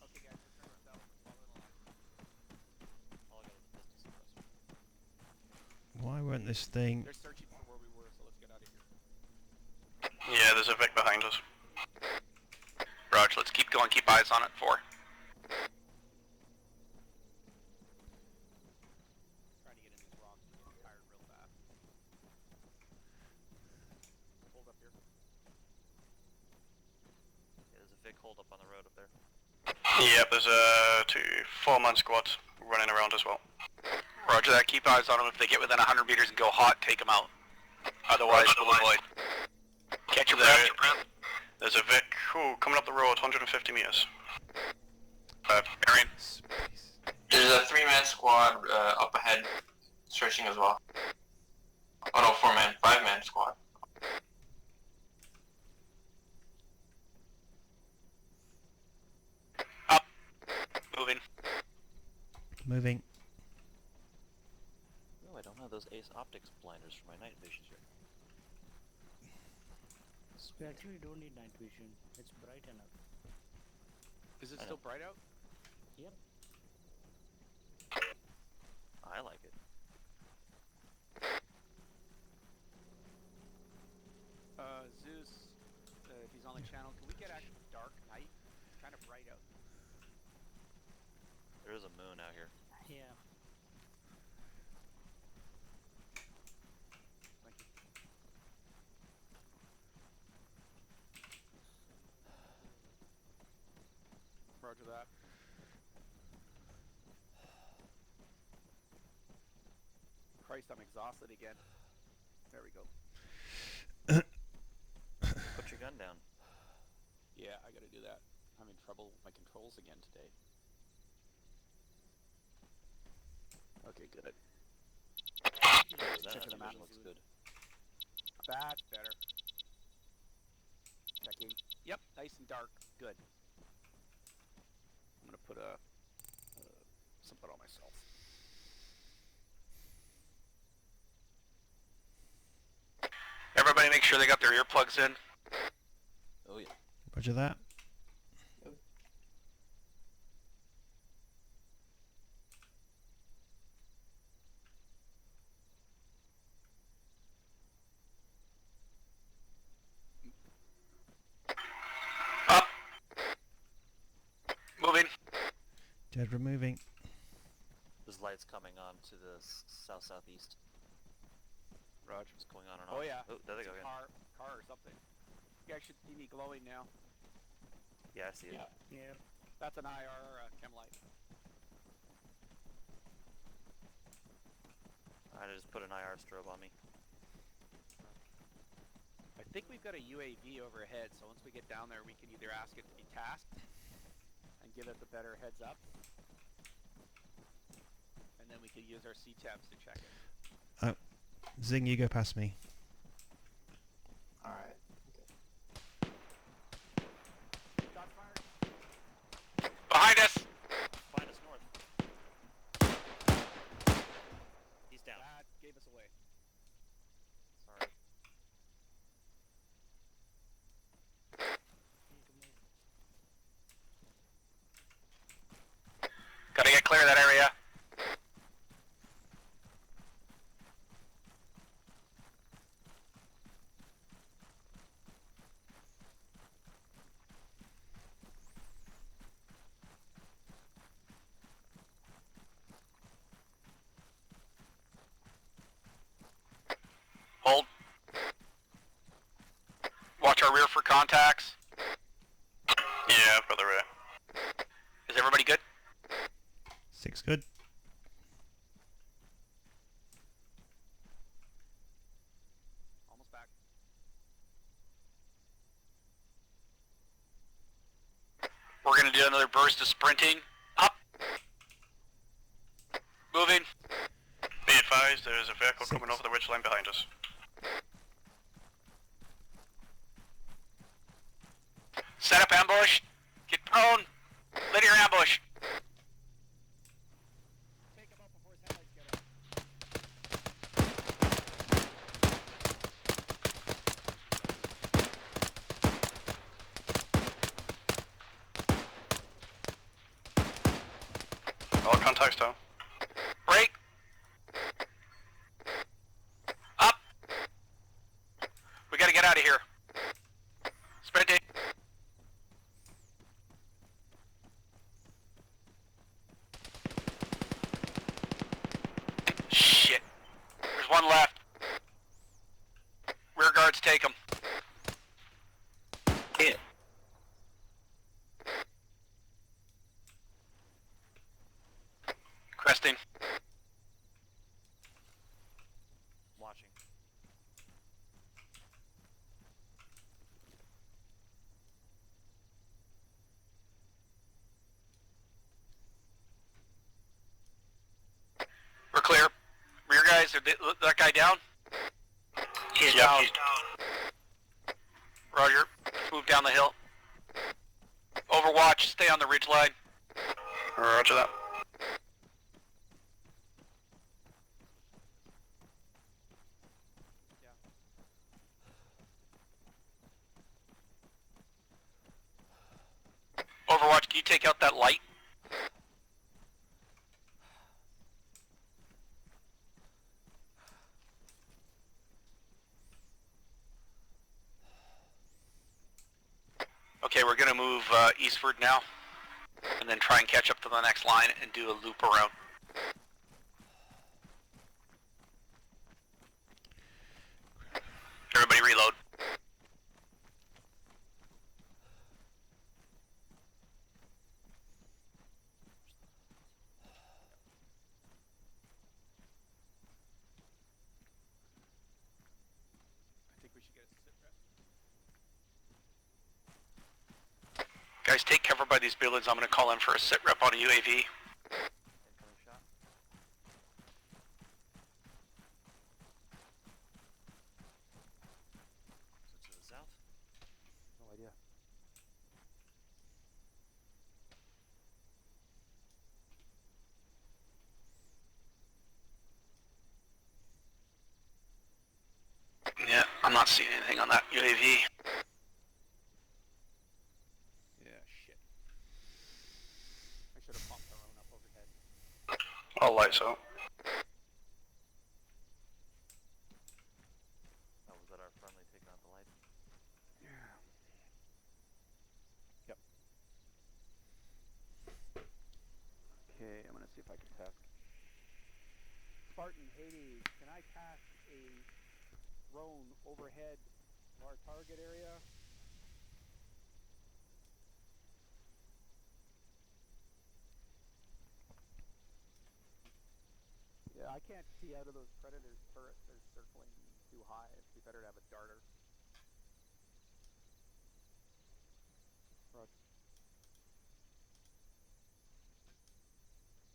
Okay, guys, let's turn ourselves and follow the line. All I got is a pistol suppressor. Why weren't this thing... They're searching for where we were, so let's get out of here. Yeah, there's a Vic behind us. Roger, let's keep going. Keep eyes on it. 4. Trying to get in these rocks and get tired real fast. Hold up here. Yeah, there's a Vic hold up on the road up there. Yep, there's a 4-man squad running around as well. Roger that. Keep eyes on them. If they get within 100 meters and go hot, take them out. Otherwise, we'll avoid. Catch your breath. There's a Vic, coming up the road, 150 meters. Arian. There's a 3-man squad up ahead, searching as well. Oh no, 4-man, 5-man squad. Up. Moving. Moving. Oh, I don't have those Ace Optics blinders for my night vision here. We actually don't need night vision. It's bright enough. Is it still bright out? Yep. I like it. Zeus, if he's on the channel, can we get actually dark night? It's kind of bright out. There is a moon out here. Yeah. Thank you. Roger that. Christ, I'm exhausted again. There we go. Put your gun down. Yeah, I gotta do that. I'm in trouble with my controls again today. Okay, good. That Check the map. looks good. That's better. Checking. Yep, nice and dark. Good. I'm gonna put something on myself. Everybody make sure they got their earplugs in. Oh yeah. Roger that. Up. Moving. Dead removing. There's lights coming on to the south-southeast. Roger. What's going on and Oh off? yeah. Oh, there they It's go a again. car or something. You guys should see me glowing now. Yeah, I see it. Yeah. That's an IR chem light. I just put an IR strobe on me. I think we've got a UAV overhead, so once we get down there, we can either ask it to be tasked and give us a better heads up, and then we can use our CTABs to check it. Oh, Zing, you go past me. Alright. Shot fired. Behind us! Find us north. He's down. That gave us away. Sorry. Gotta get clear of that area. Hold. Watch our rear for contacts. Yeah, I've got the rear. Is everybody good? 6 good. Almost back. We're gonna do another burst of sprinting. Up. Moving. Be advised, there's a vehicle coming over the ridgeline behind us. Set up ambush. Get prone. Linear ambush. Take him out before his headlights get up. All contacts down. Break. Up. We gotta get out of here. Sprinting. Shit. There's one left. Rear guards take him. Yeah. Cresting. Watching. We're clear. Rear guys, that guy down? He's down. Roger. Move down the hill. Overwatch, stay on the ridge line. Roger that. Overwatch, can you take out that light? Okay, we're gonna move eastward now, and then try and catch up to the next line and do a loop around. Everybody reload. I think we should get a sit rep. Guys, take cover by these buildings. I'm gonna call in for a sit rep on a UAV. Incoming shot. So to the south. No idea. Yeah, I'm not seeing anything on that UAV. Yeah, shit. I should have pumped our own up overhead. All lights out. Oh, was that our friendly taking out the lights? Yep. see if I can test. Spartan, Hades, can I cast a drone overhead of our target area? Yeah, I can't see out of those Predators turrets. They're circling too high. It'd be better to have a darter. Roger.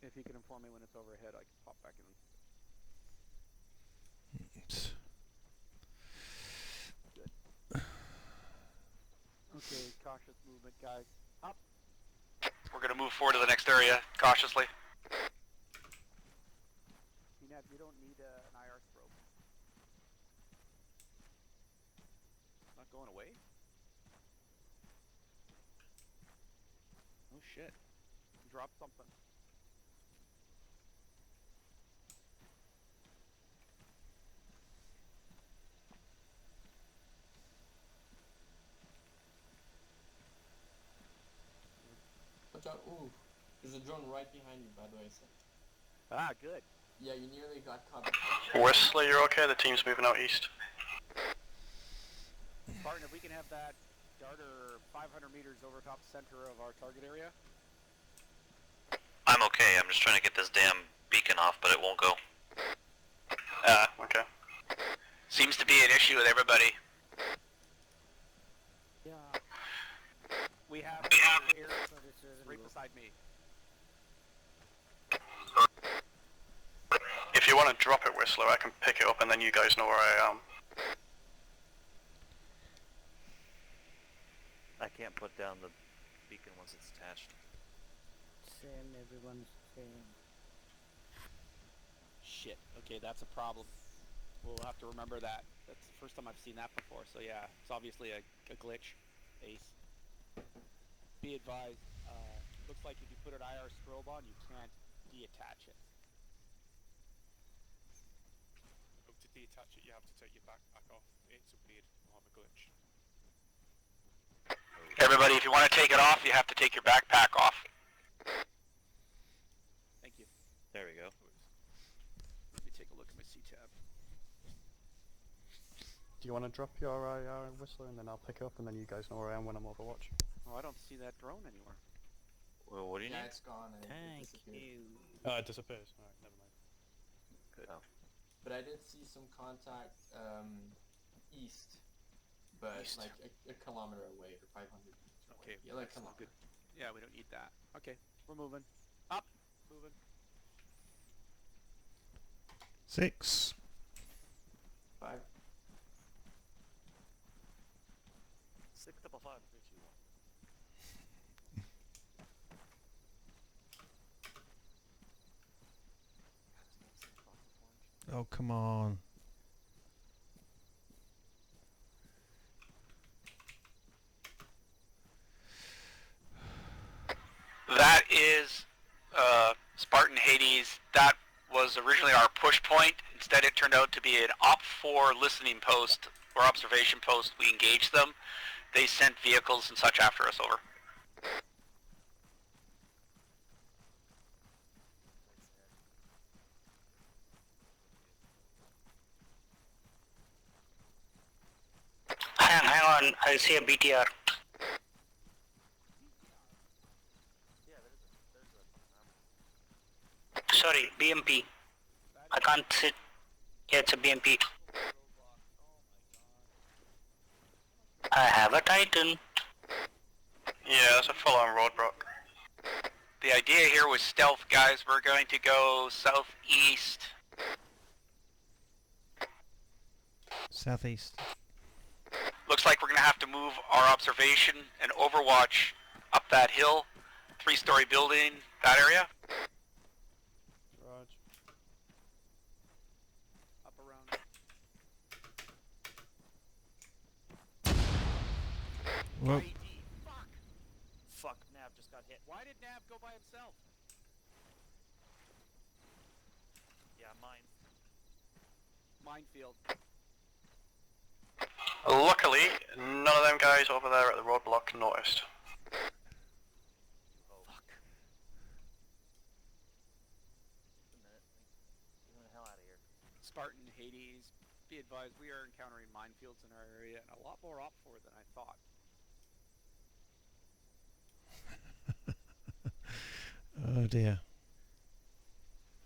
If you can inform me when it's overhead, I can pop back in. Oops. Good. Okay, cautious movement, guys. Up. We're gonna move forward to the next area, cautiously. Ned, you don't need an IR strobe. Not going away? Oh shit. Drop something. Watch out, ooh. There's a drone right behind you, by the way, so. Ah, good. Yeah, you nearly got caught. Whistler, you're okay? The team's moving out east. Spartan, if we can have that darter 500 meters over top center of our target area. I'm okay, I'm just trying to get this damn beacon off, but it won't go. Okay. Seems to be an issue with everybody. Yeah. We have here right beside me. If you want to drop it, Whistler, I can pick it up and then you guys know where I am. I can't put down the beacon once it's attached. Same, everyone's same. Shit. Okay, that's a problem. We'll have to remember that. That's the first time I've seen that before. So yeah, it's obviously a glitch. Ace. Be advised. Looks like if you put an IR strobe on, you can't deattach it. To detach it, you have to take your backpack off. It's weird. I'll have a glitch. Everybody, if you want to take it off, you have to take your backpack off. Thank you. There we go. Let me take a look at my C-tab. Do you want to drop your IR, Whistler, and then I'll pick it up and then you guys know where I am when I'm Overwatch? Oh, I don't see that drone anywhere. Well, what do you need? Yeah, it's gone. And Thank it disappeared. you. Oh, it disappears. Alright, never mind. Good. Oh. But I did see some contact east, but East. like a kilometer away or 500 meters away. Okay, Yeah, like excellent. kilometer. Good. Yeah, we don't need that. Okay, we're moving. Up. Moving. 6. 5. 6 5 5 3 2 1. Oh, come on. That is Spartan Hades. That was originally our push point. Instead, it turned out to be an Op 4 listening post or observation post. We engaged them. They sent vehicles and such after us over. Hang on, I see a BTR. Yeah, Sorry, BMP. I can't sit. Yeah, it's a BMP. I have a Titan. Yeah, that's a full-on roadblock. The idea here was stealth, guys. We're going to go southeast. Southeast. Looks like we're going to have to move our observation and overwatch up that hill. 3-story building, that area. Raj. Up around. Whoa. ID. Fuck. Fuck, Nav just got hit. Why did Nav go by himself? Yeah, mine. Minefield. Luckily, none of them guys over there at the roadblock noticed. Oh. Fuck. Spartan, Hades, be advised we are encountering minefields in our area and a lot more OPFOR than I thought. Oh dear.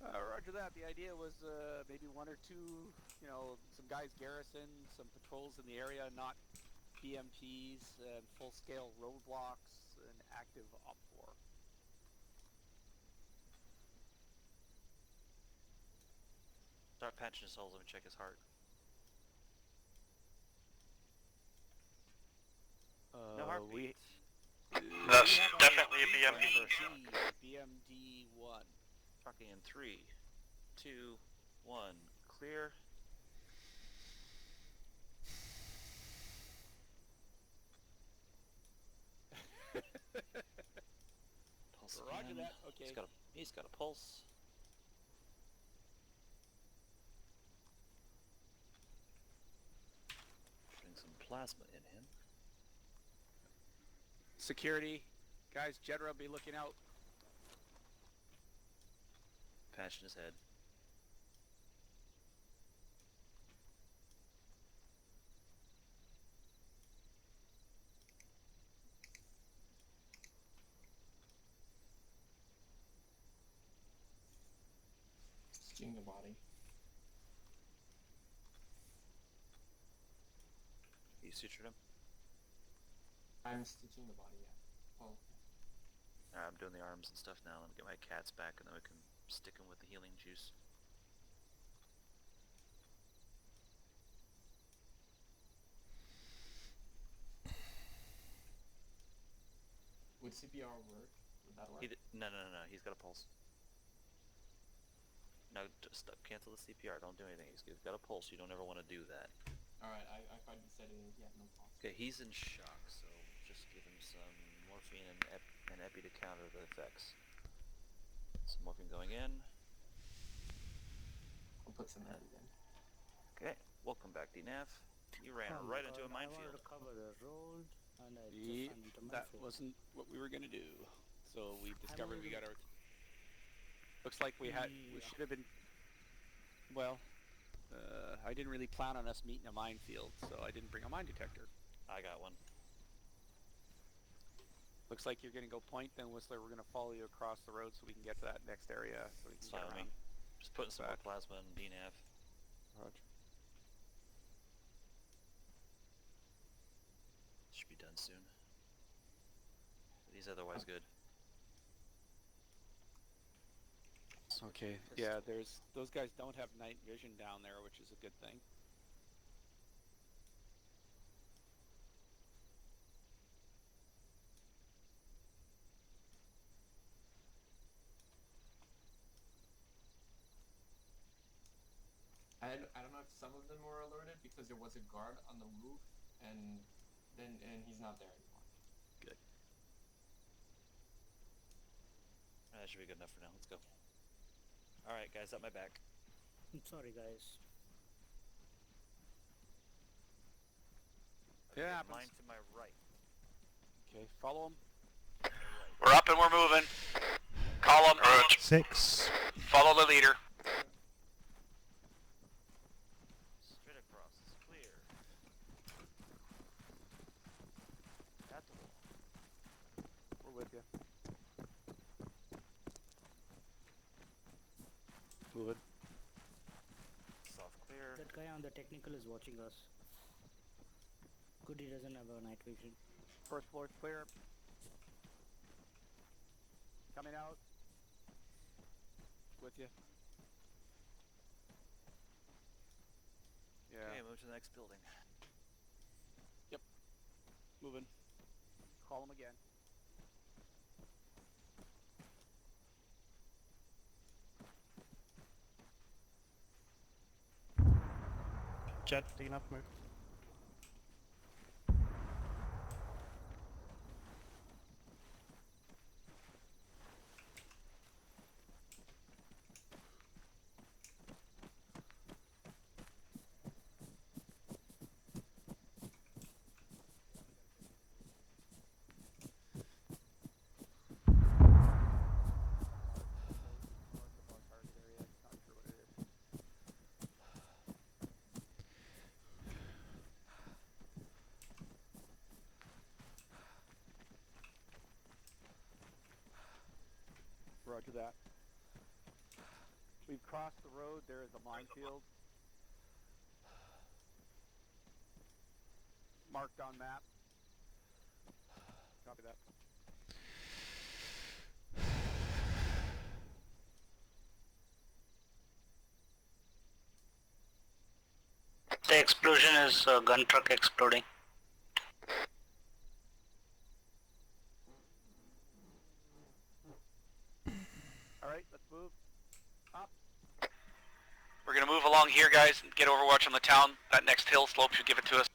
Roger that. The idea was maybe one or two, some guys garrison, some patrols in the area, not BMPs and full-scale roadblocks and active OPFOR. Start patching his holes. Let me check his heart. No heartbeat. That's definitely a BMP. BMD1. Talking in 3, 2, 1. Clear. Pulse Roger again. that. Okay. He's got a pulse. Putting some plasma in him. Security. Guys, Jedra, be looking out. Patching his head. Stitching the body. You sutured him? I'm stitching the body, yeah. Oh, okay. Alright, I'm doing the arms and stuff now. Let me get my cats back and then we can stick him with the healing juice. Would CPR work? Would that work? No. He's got a pulse. No, just cancel the CPR. Don't do anything. He's got a pulse. You don't ever want to do that. Alright, I tried to set it in. Yeah, no pulse. Okay, he's in shock, so just give him some morphine and epi to counter the effects. Some morphine going in. I'll put some epi in. Okay, welcome back, DNAF. You ran right into a I minefield. wanted to cover the road, and I Yep, just ran into that minefield. wasn't what we were going to do. So we discovered we got our... Looks like we should have been... Well, I didn't really plan on us meeting a minefield, so I didn't bring a mine detector. I got one. Looks like you're going to go point, then Whistler, we're going to follow you across the road so we can get to that next area. So we can get around. Just putting some more plasma in DNAV. Roger. Should be done soon. He's otherwise good. Okay, yeah, those guys don't have night vision down there, which is a good thing. I don't know if some of them were alerted because there was a guard on the roof and he's not there anymore. Good. That should be good enough for now. Let's go. Alright guys, up my back. I'm sorry, guys. Yeah, mine to my right. Okay, follow him. We're up and we're moving. Column 6. Follow the leader. Straight across. It's clear. At the wall. We're with you. Moving. Soft clear. That guy on the technical is watching us. Good, he doesn't have a night vision. First floor's clear. Coming out. With you. Yeah. Okay, move to the next building. Yep. Moving. Call him again. Jed, do you enough move? North of our target area. Not sure what it is. Roger that. We've crossed the road. There is a minefield. Marked on map. Copy that. The explosion is a gun truck exploding. Alright, let's move. Up. We're gonna move along here, guys, and get overwatch on the town. That next hill slope should give it to us.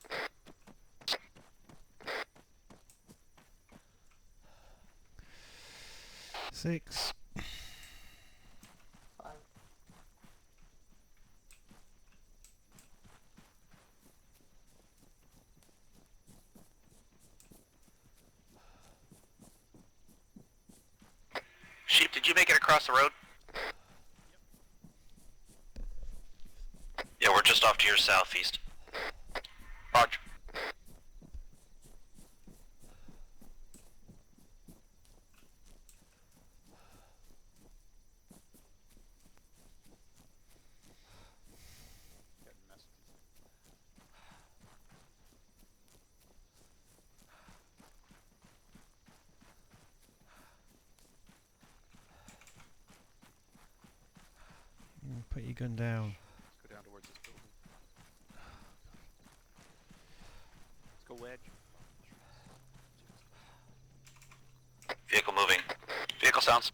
Six. Sheep, did you make it across the road? Yeah, we're just off to your southeast. Roger. Put your gun down. Let's go down towards this building. Let's go wedge. Vehicle moving. Vehicle sounds.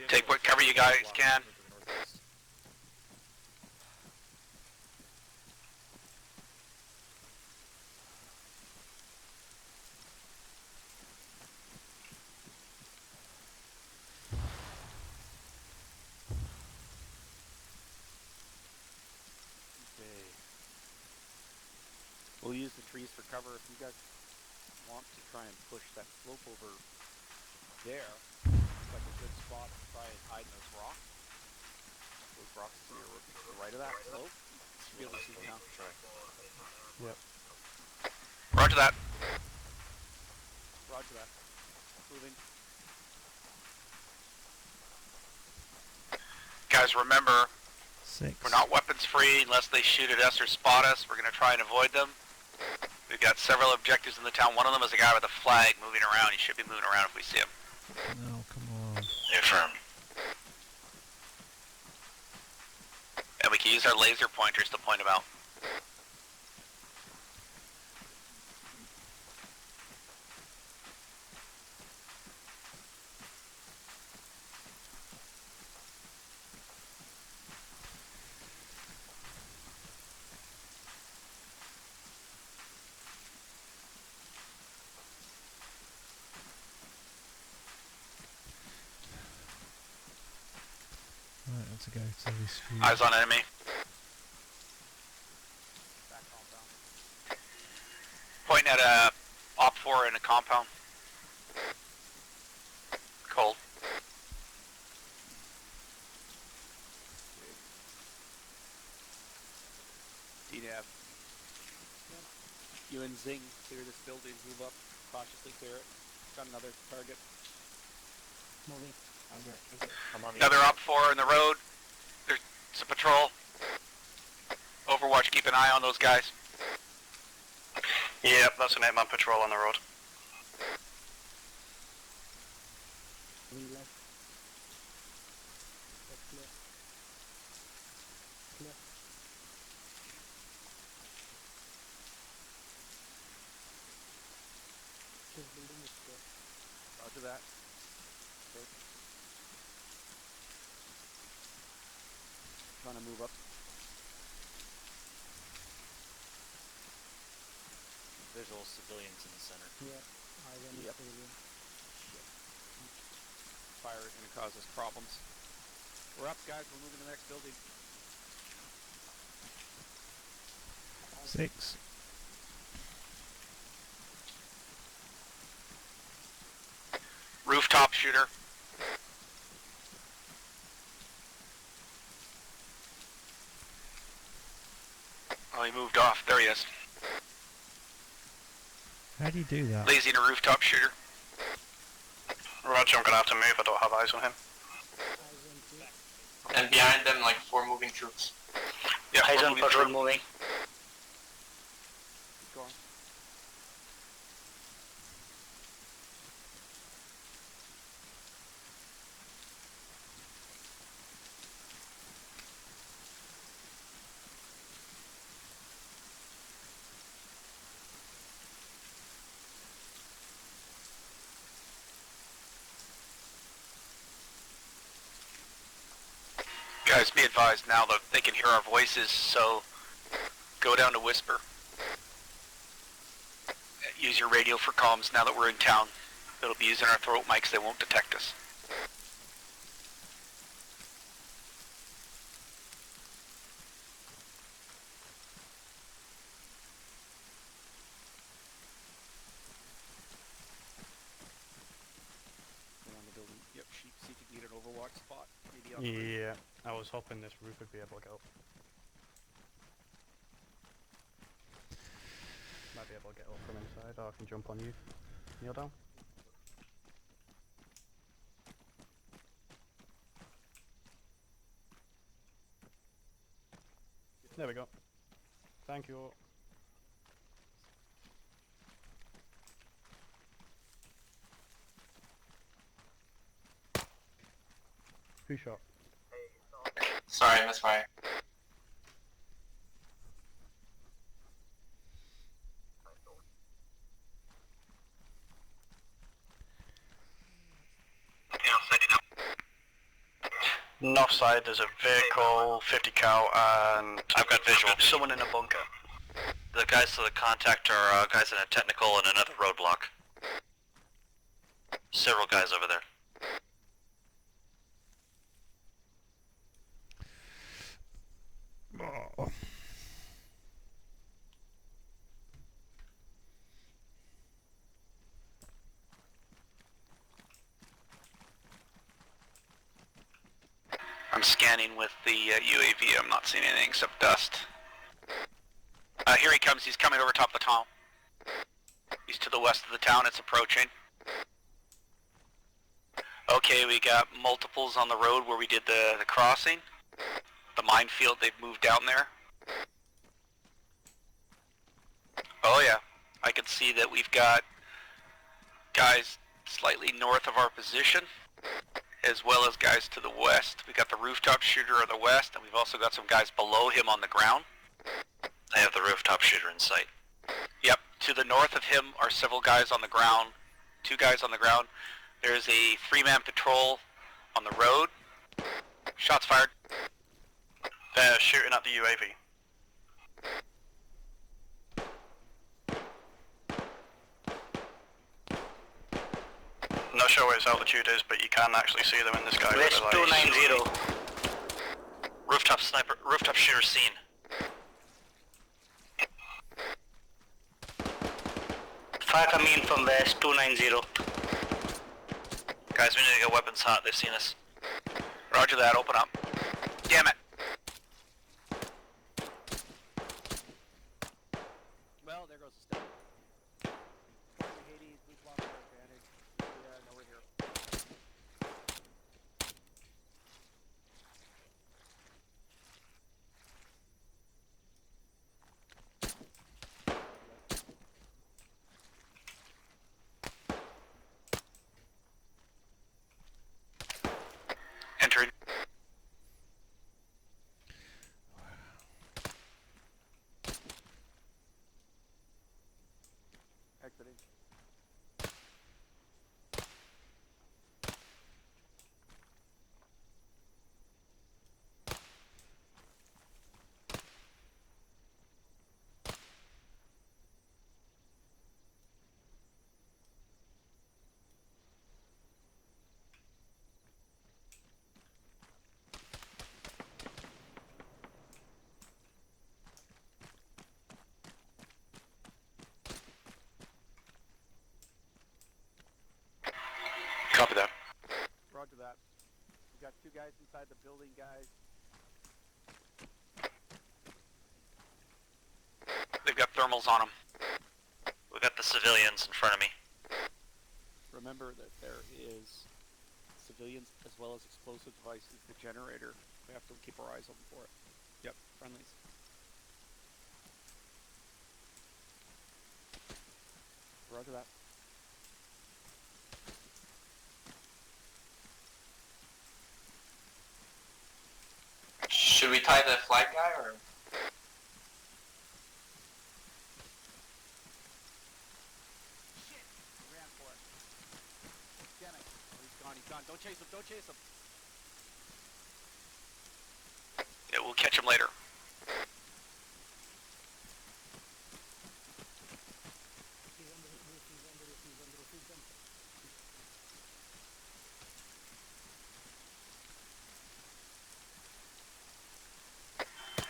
Take what cover you guys can. We'll use the trees for cover. If you guys want to try and push that slope over there, it's like a good spot to try and hide those rocks. Those rocks to the right of that slope. You should be able to see them now. Yep. Roger that. Roger that. Moving. Guys, remember, Six. we're not weapons free unless they shoot at us or spot us. We're going to try and avoid them. We've got several objectives in the town. One of them is a guy with a flag moving around. He should be moving around if we see him. No, come on. Affirm. And we can use our laser pointers to point him out. Right, let's go to this view. Eyes on enemy. Back compound. Pointing at a op 4 in a compound. Cold. DNAV. You and Zing clear this building, move up, cautiously clear it. Got another target. Moving. I'm on the Another op 4 in the road. There's a patrol. Overwatch, keep an eye on those guys. Yep, that's an 8-man patrol on the road. Moving left. That's clear. Clear. This building is clear. Roger that. Good. Trying to move up. Visual civilians in the center. Yeah, I am Yep. civilian. Fire is going to cause us problems. We're up, guys. We're moving to the next building. Six. Rooftop shooter. Oh, he moved off. There he is. How do you do that? Lazy in a rooftop shooter. Roger, I'm gonna have to move. I don't have eyes on him. And behind them, like 4 moving troops. Yeah, Eyes we're on moving patrol through. moving. Keep going. Guys, be advised now that they can hear our voices, so go down to whisper. Use your radio for comms now that we're in town. It'll be using our throat mics, they won't detect us. Around the building. Yep, see if you can get an overwatch spot. Maybe on the roof. Yeah, I was hoping this roof would be able to get up. Might be able to get up from inside, or I can jump on you. Kneel down. There we go. Thank you. Who shot? Sorry, misfire. North side, there's a vehicle, 50 cal, and I've got visual. Someone in a bunker. The guys to the contact are guys in a technical and another roadblock. Several guys over there. Oh. I'm scanning with the UAV. I'm not seeing anything except dust. Here he comes. He's coming over top of the tunnel. He's to the west of the town. It's approaching. Okay, we got multiples on the road where we did the crossing. The minefield, they've moved down there. Oh yeah, I can see that we've got guys slightly north of our position, as well as guys to the west. We got the rooftop shooter on the west, and we've also got some guys below him on the ground. I have the rooftop shooter in sight. Yep, to the north of him are several guys on the ground. 2 guys on the ground. There's a 3-man patrol on the road. Shots fired. They're shooting at the UAV. Not sure what his altitude is, but you can actually see them in the sky. West 290. Rooftop sniper, rooftop shooter seen. Fire coming in from west 290. Guys, we need to get weapons hot. They've seen us. Roger that, open up. Damn it. Well, there goes the step. Hades, we've lost our advantage. Yeah, no, we're here. Entering. Exiting. Copy that. Roger that. We got 2 guys inside the building, guys. thermals on them. We got the civilians in front of me. Remember that there is civilians as well as explosive devices. The generator, we have to keep our eyes open for it. Yep, friendlies. Roger that. Should we tie the flag guy or? Shit! Ran for it. Damn it. Oh, he's gone. Don't chase him, Yeah, we'll catch him later.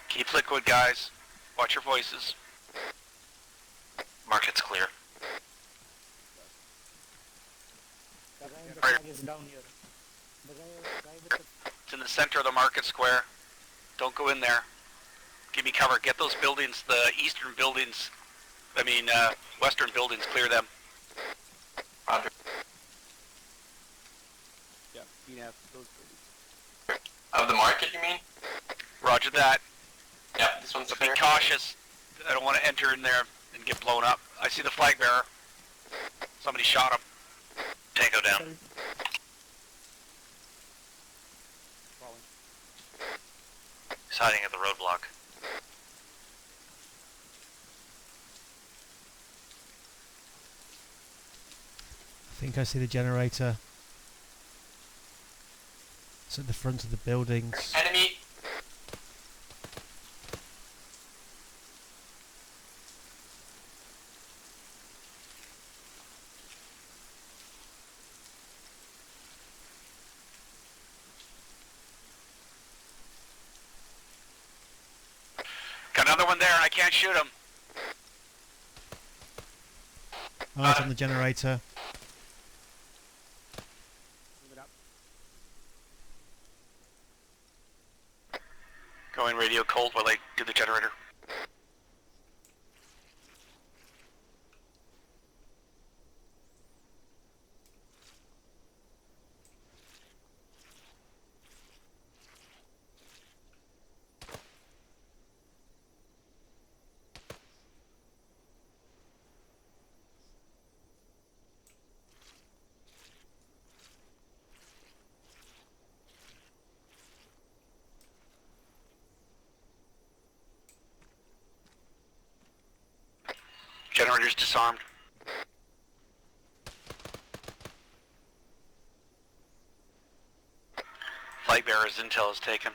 Keep liquid, guys. Watch your voices. Market's clear. The guy in the Right. flag is down here. The guy with the... It's in the center of the market square. Don't go in there. Give me cover. Get those buildings, the eastern buildings, western buildings, clear them. Roger. Yeah, you have those buildings. Of the market, you mean? Roger that. Yeah, this one's But be clear. cautious. I don't want to enter in there and get blown up. I see the flag bearer. Somebody shot him. Tango down. Falling. He's hiding at the roadblock. I think I see the generator. It's at the front of the buildings. Enemy. Got another one there. I can't shoot him. Eyes on the generator. Move it up. Going radio cold while I do the generator. Generator's disarmed. Flag bearer's intel is taken.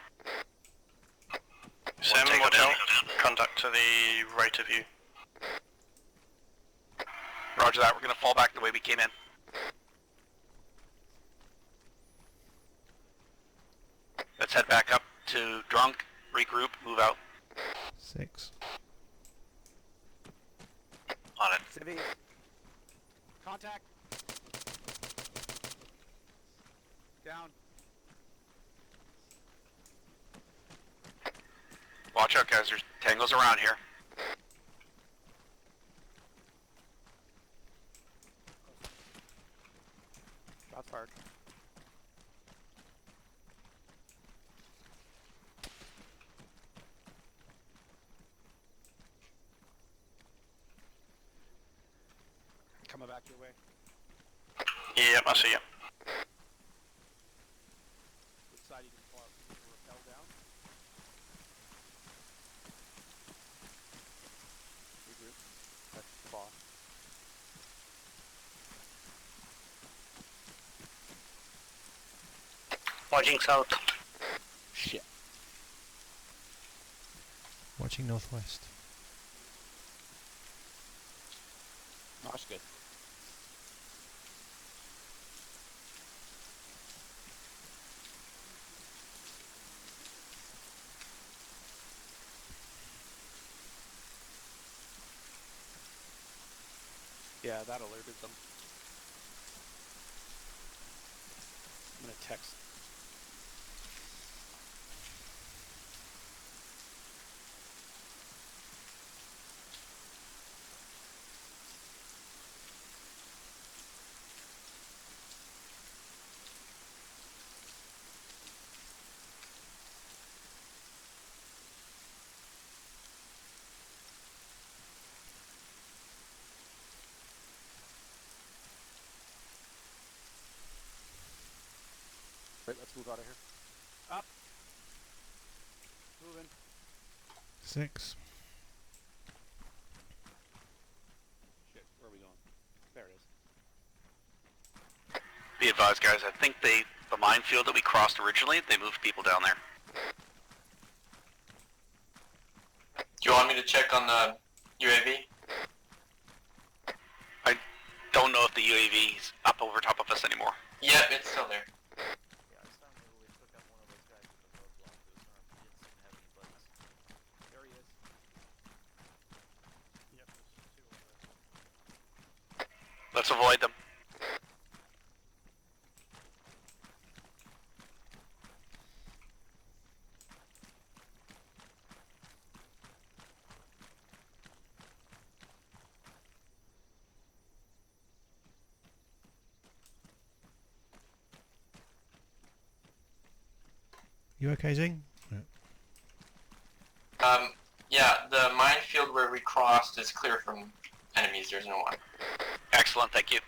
Sam, Tango watch down. out. Contact to the right of you. Roger that. We're going to fall back the way we came in. Let's head back up to drunk, regroup, move out. 6. On it. Civvies. Contact. Down. Watch out, guys. There's tangos around here. Shots fired. Coming back your way. Yep, I see you. Which side you can fall out? You can rappel down. Regroup. That's the boss. Watching south. Shit. Watching northwest. That's good. Yeah, that alerted them. I'm gonna text. let's move out of here. Up. Moving. 6. Shit, where are we going? There it is. Be advised, guys, I think the minefield that we crossed originally, they moved people down there. Do you want me to check on the UAV? I don't know if the UAV is up over top of us anymore. Yep, it's still there. Yeah, it's time we took out one of those guys with the roadblock. He didn't seem to have any buddies. There he is. Yep, there's 2 over there. Let's avoid them. You okay, Zing? Yeah. Yeah, the minefield where we crossed is clear from enemies. There's no one. Excellent, thank you.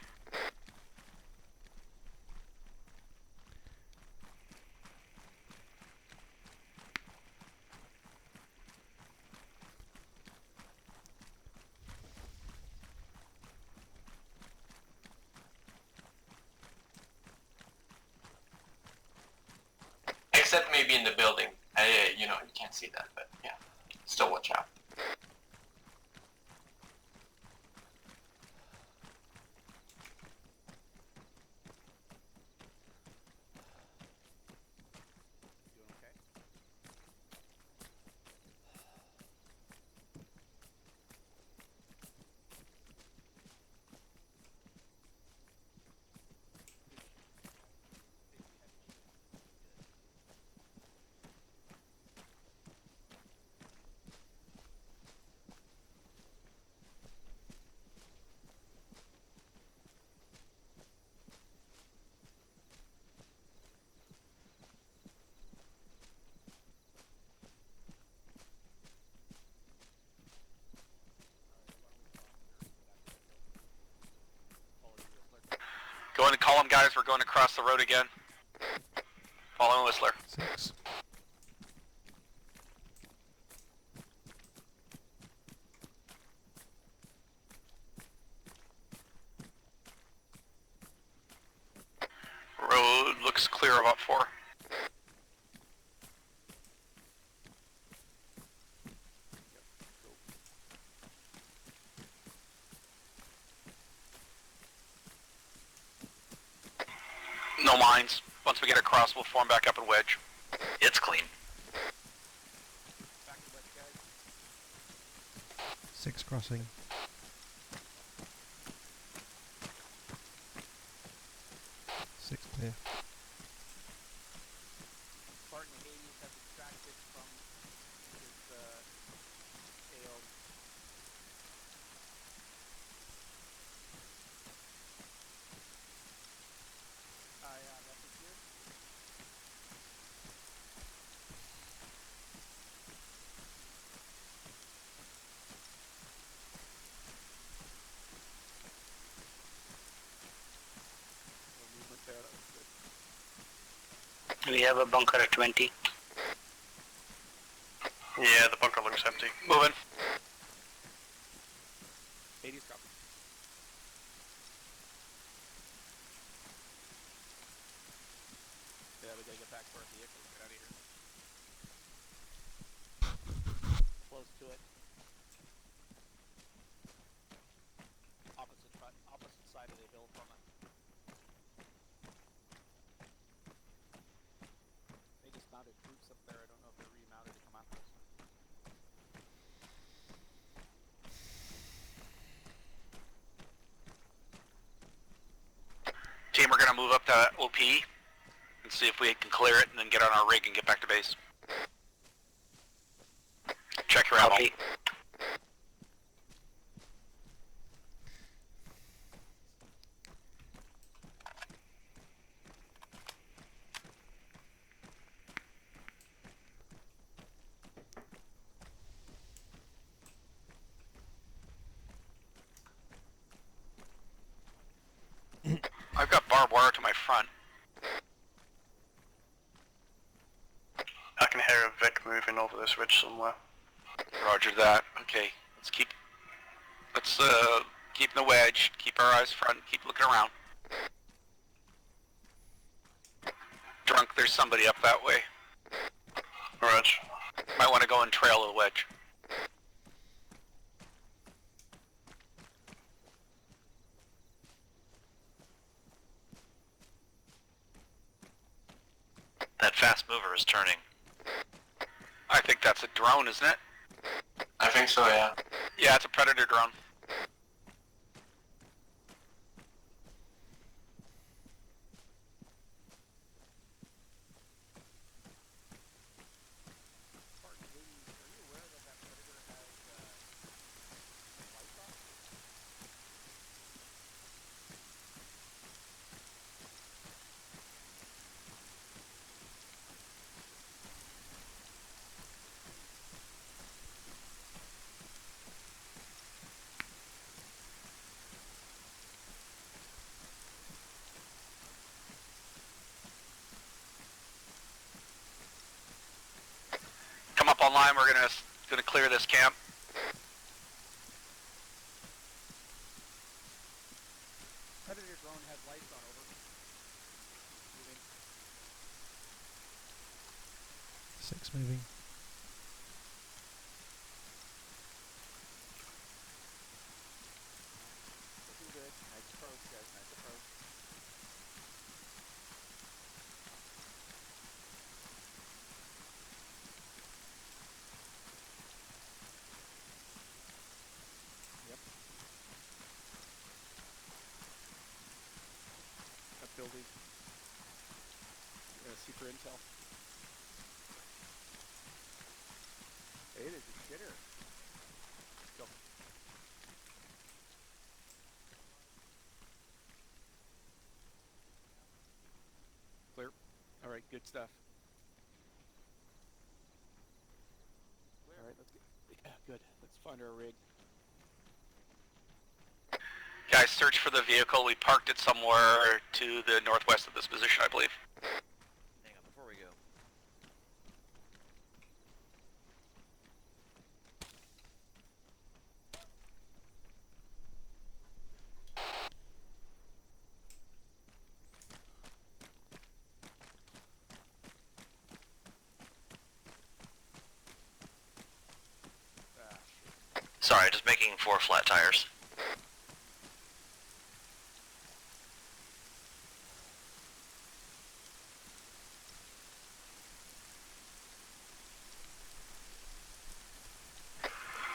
Except maybe in the building. You know, you can't see that, but yeah. Still watch out. Doing okay? Going to column, guys. We're going across the road again. Following Whistler. 6. Road looks clear of up 4. No mines. Once we get across, we'll form back up and wedge. It's clean. Back to wedge, guys. 6 crossing. 6 clear. Spartan Hades has extracted from his tail. Message here. No movement there, that was good. We have a bunker at 20. Yeah, the bunker looks empty. Moving. Hades copy. Yeah, we gotta get back to our vehicles, get out of here. Close to it. Opposite side of the hill from it. They just mounted troops up there. I don't know if they're remounted to come after us. Team, we're gonna move up to OP and see if we can clear it and then get on our rig and get back to base. Check your ammo. Copy. I've got barbed wire to my front. moving over this ridge somewhere. Roger that. Okay, let's keep the wedge, keep our eyes front, keep looking around. Drunk, there's somebody up that way. Roger. Might want to go and trail the wedge. That fast mover is turning. I think that's a drone, isn't it? I think so, yeah. Yeah, it's a Predator drone. Come up online, we're gonna clear this camp. Predator drone has lights on, over. Moving. 6 moving. Looking good. Nice approach, guys. Nice approach. Yep. That building. Super intel. It is a shitter. Let's go. Clear. All right, good stuff. All right, let's get. Yeah, good. Let's find our rig. Guys, search for the vehicle. We parked it somewhere to the northwest of this position, I believe. Hang on, before we go. Sorry, just making 4 flat tires.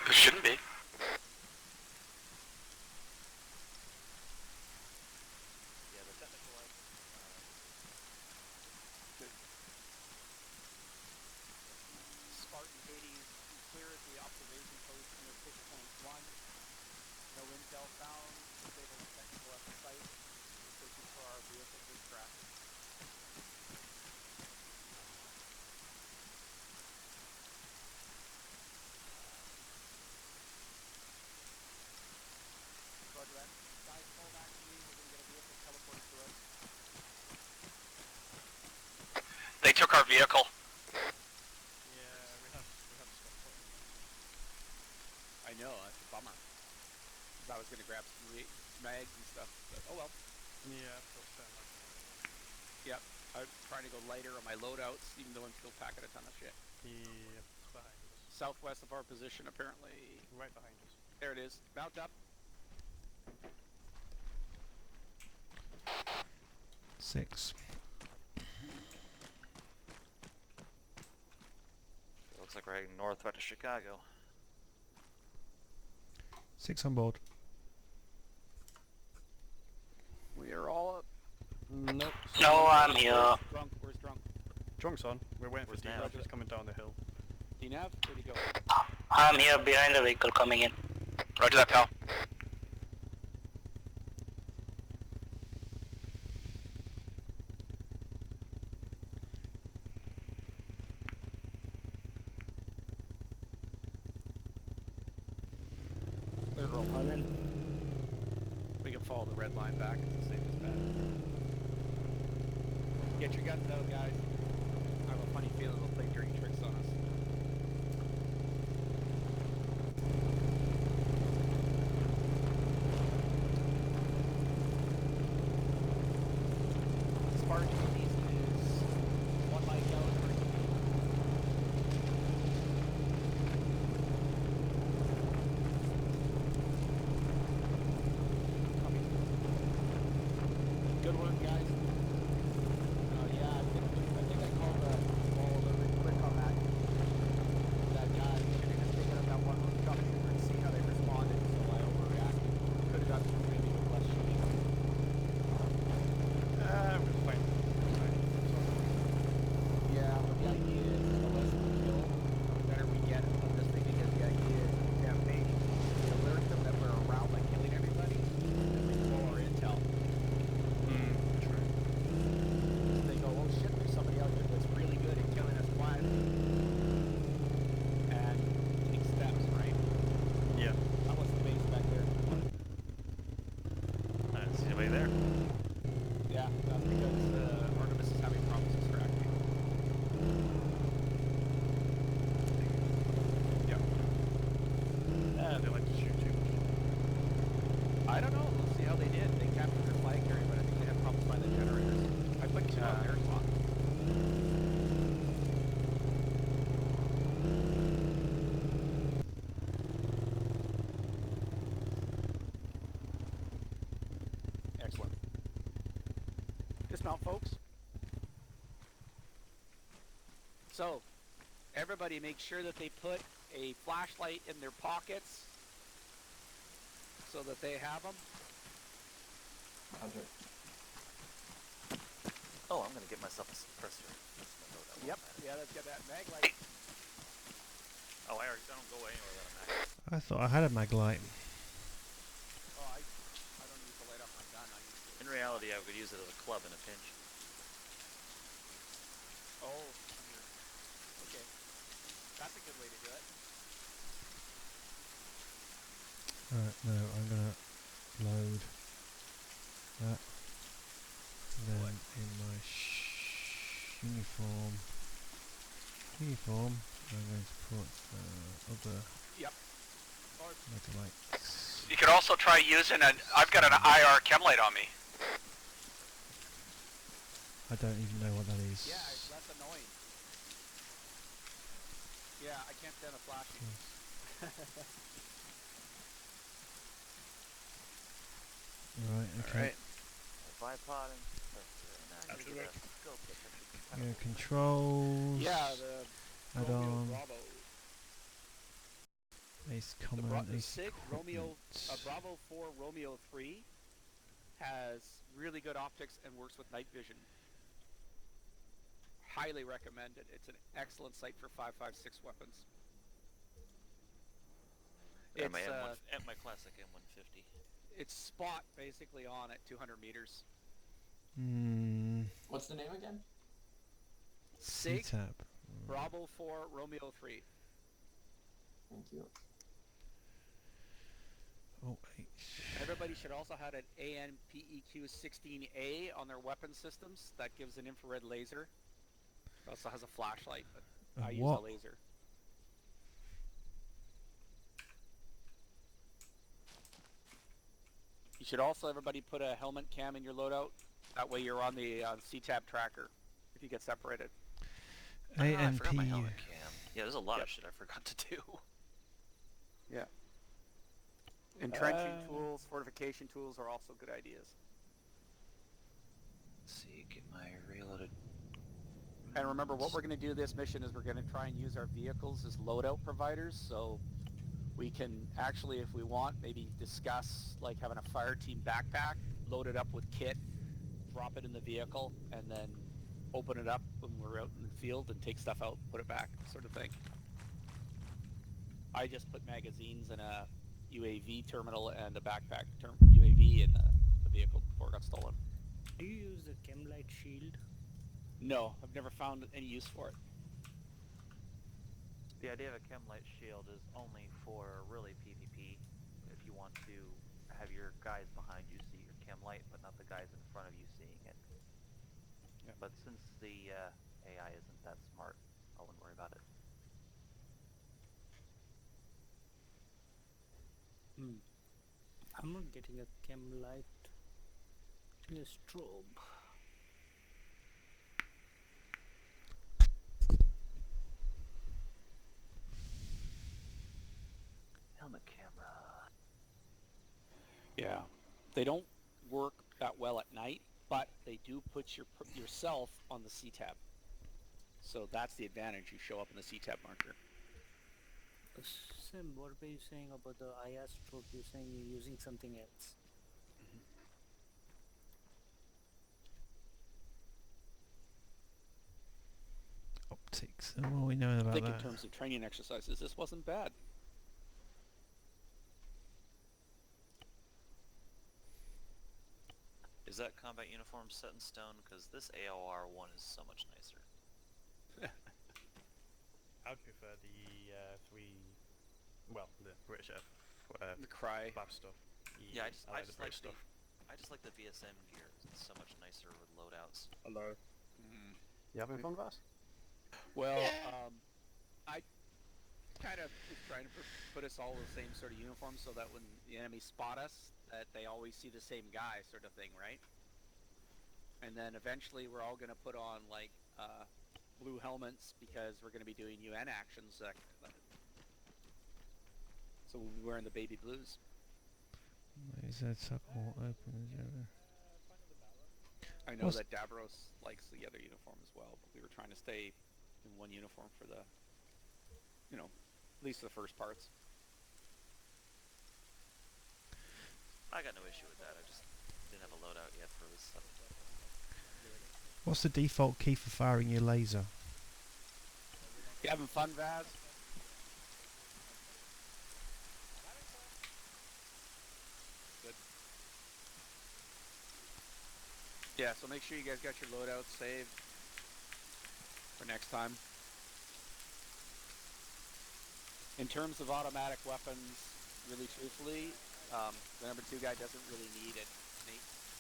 It shouldn't be. Yeah, the technical light. Good. Spartan Hades, clear at the observation post near push point 1. No intel found. Disable the technical at the site. We're searching for our vehicle through traffic. Roger that. Guys, fall back to me. We're going to get a vehicle teleported to us. They took our vehicle. Yeah, we have spot point. I know, that's a bummer. I was going to grab some mags and stuff, but oh well. Yeah, so stand like Yep, I'm trying to go lighter on my loadouts, even though I'm still packing a ton of shit. yeah, it's behind us. Southwest of our position, apparently. Right behind us. There it is. Mount up. 6. Looks like we're heading northwest to Chicago. 6 on board. We are all up. Nope. No, I'm here. Drunk. Where's Drunk? Drunk's on. We're waiting for Where's D-Nav. Nav? Just coming down the hill. D-Nav? Where'd he go? I'm here behind the vehicle coming in. Roger that, pal. Clear roll. We can follow the red line back. It's the safest bet. Get your guns out, guys. I have a funny feeling they'll play dirty tricks on us. Dismount, folks. So, everybody make sure that they put a flashlight in their pockets so that they have them. Oh, I'm gonna get myself a suppressor. That's my loadout. Yep. Yeah, let's get that mag light. Oh, I don't go anywhere without a mag. I thought I had a mag light. Oh, I don't use the light off my gun. I use In reality, I would use it as a club in a pinch. Oh, okay. That's a good way to do it. Alright, no, I'm gonna load that. And then in my uniform, I'm going to put other lights. You could also try using I've got an IR chem light on me. I don't even know what that is. Yeah, that's annoying. Yeah, I can't stand a flashing. Right, okay. Alright. Bipod and controls. Yeah, the add Romeo on. Bravo. Ace command. The Ace SIG Romeo Bravo 4 Romeo 3 has really good optics and works with night vision. Highly recommended. It's an excellent sight for 5.56 weapons. At my classic M150. It's spot basically on at 200 meters. What's the name again? SIG C-tab. Bravo 4 Romeo 3. Thank you. Oh, Everybody should also have an ANPEQ-16A on their weapon systems. That gives an infrared laser. It also has a flashlight, but I use a laser. You should also, everybody, put a helmet cam in your loadout. That way you're on the C-tab tracker if you get separated. I forgot my helmet cam. Yeah, there's a lot of shit I forgot to do. Yeah. Entrenching tools, fortification tools are also good ideas. Let's see, get my reloaded. And remember, what we're going to do this mission is we're going to try and use our vehicles as loadout providers, so we can actually, if we want, maybe discuss like having a fire team backpack, load it up with kit, drop it in the vehicle, and then open it up when we're out in the field and take stuff out, put it back, sort of thing. I just put magazines in a UAV terminal and a backpack UAV in the vehicle before it got stolen. Do you use the chem light shield? No, I've never found any use for it. The idea of a chem light shield is only for really PvP. If you want to have your guys behind you see your chem light, but not the guys in front of you seeing it. Yeah. But since the AI isn't that smart, I wouldn't worry about it. I'm not getting a chem light. A strobe. Helmet camera. Yeah, they don't work that well at night, but they do put yourself on the C-tab. So that's the advantage. You show up in the C-tab marker. Sim, what were you saying about the IR strobe? You're saying you're using something else. Optics. What are we knowing about I think that? in terms of training exercises, this wasn't bad. Is that combat uniform set in stone? Because this AOR one is so much nicer. I would prefer the the British the Cry lab stuff. Yeah, I like the British stuff. I just like the VSM gear. It's so much nicer with loadouts. Hello. You having fun, Vass? Well, I kind of was trying to put us all in the same sort of uniform so that when the enemy spot us, that they always see the same guy, sort of thing, right? And then eventually we're all going to put on like blue helmets because we're going to be doing UN actions. So we'll be wearing the baby blues. Is that circle open? I know that Davros likes the other uniform as well, but we were trying to stay in one uniform for the, you know, at least the first parts. I got no issue with that. I just didn't have a loadout yet for this stuff. What's the default key for firing your laser? You having fun, Vaz? Good. Yeah, so make sure you guys got your loadouts saved for next time. In terms of automatic weapons, really truthfully, the number 2 guy doesn't really need it.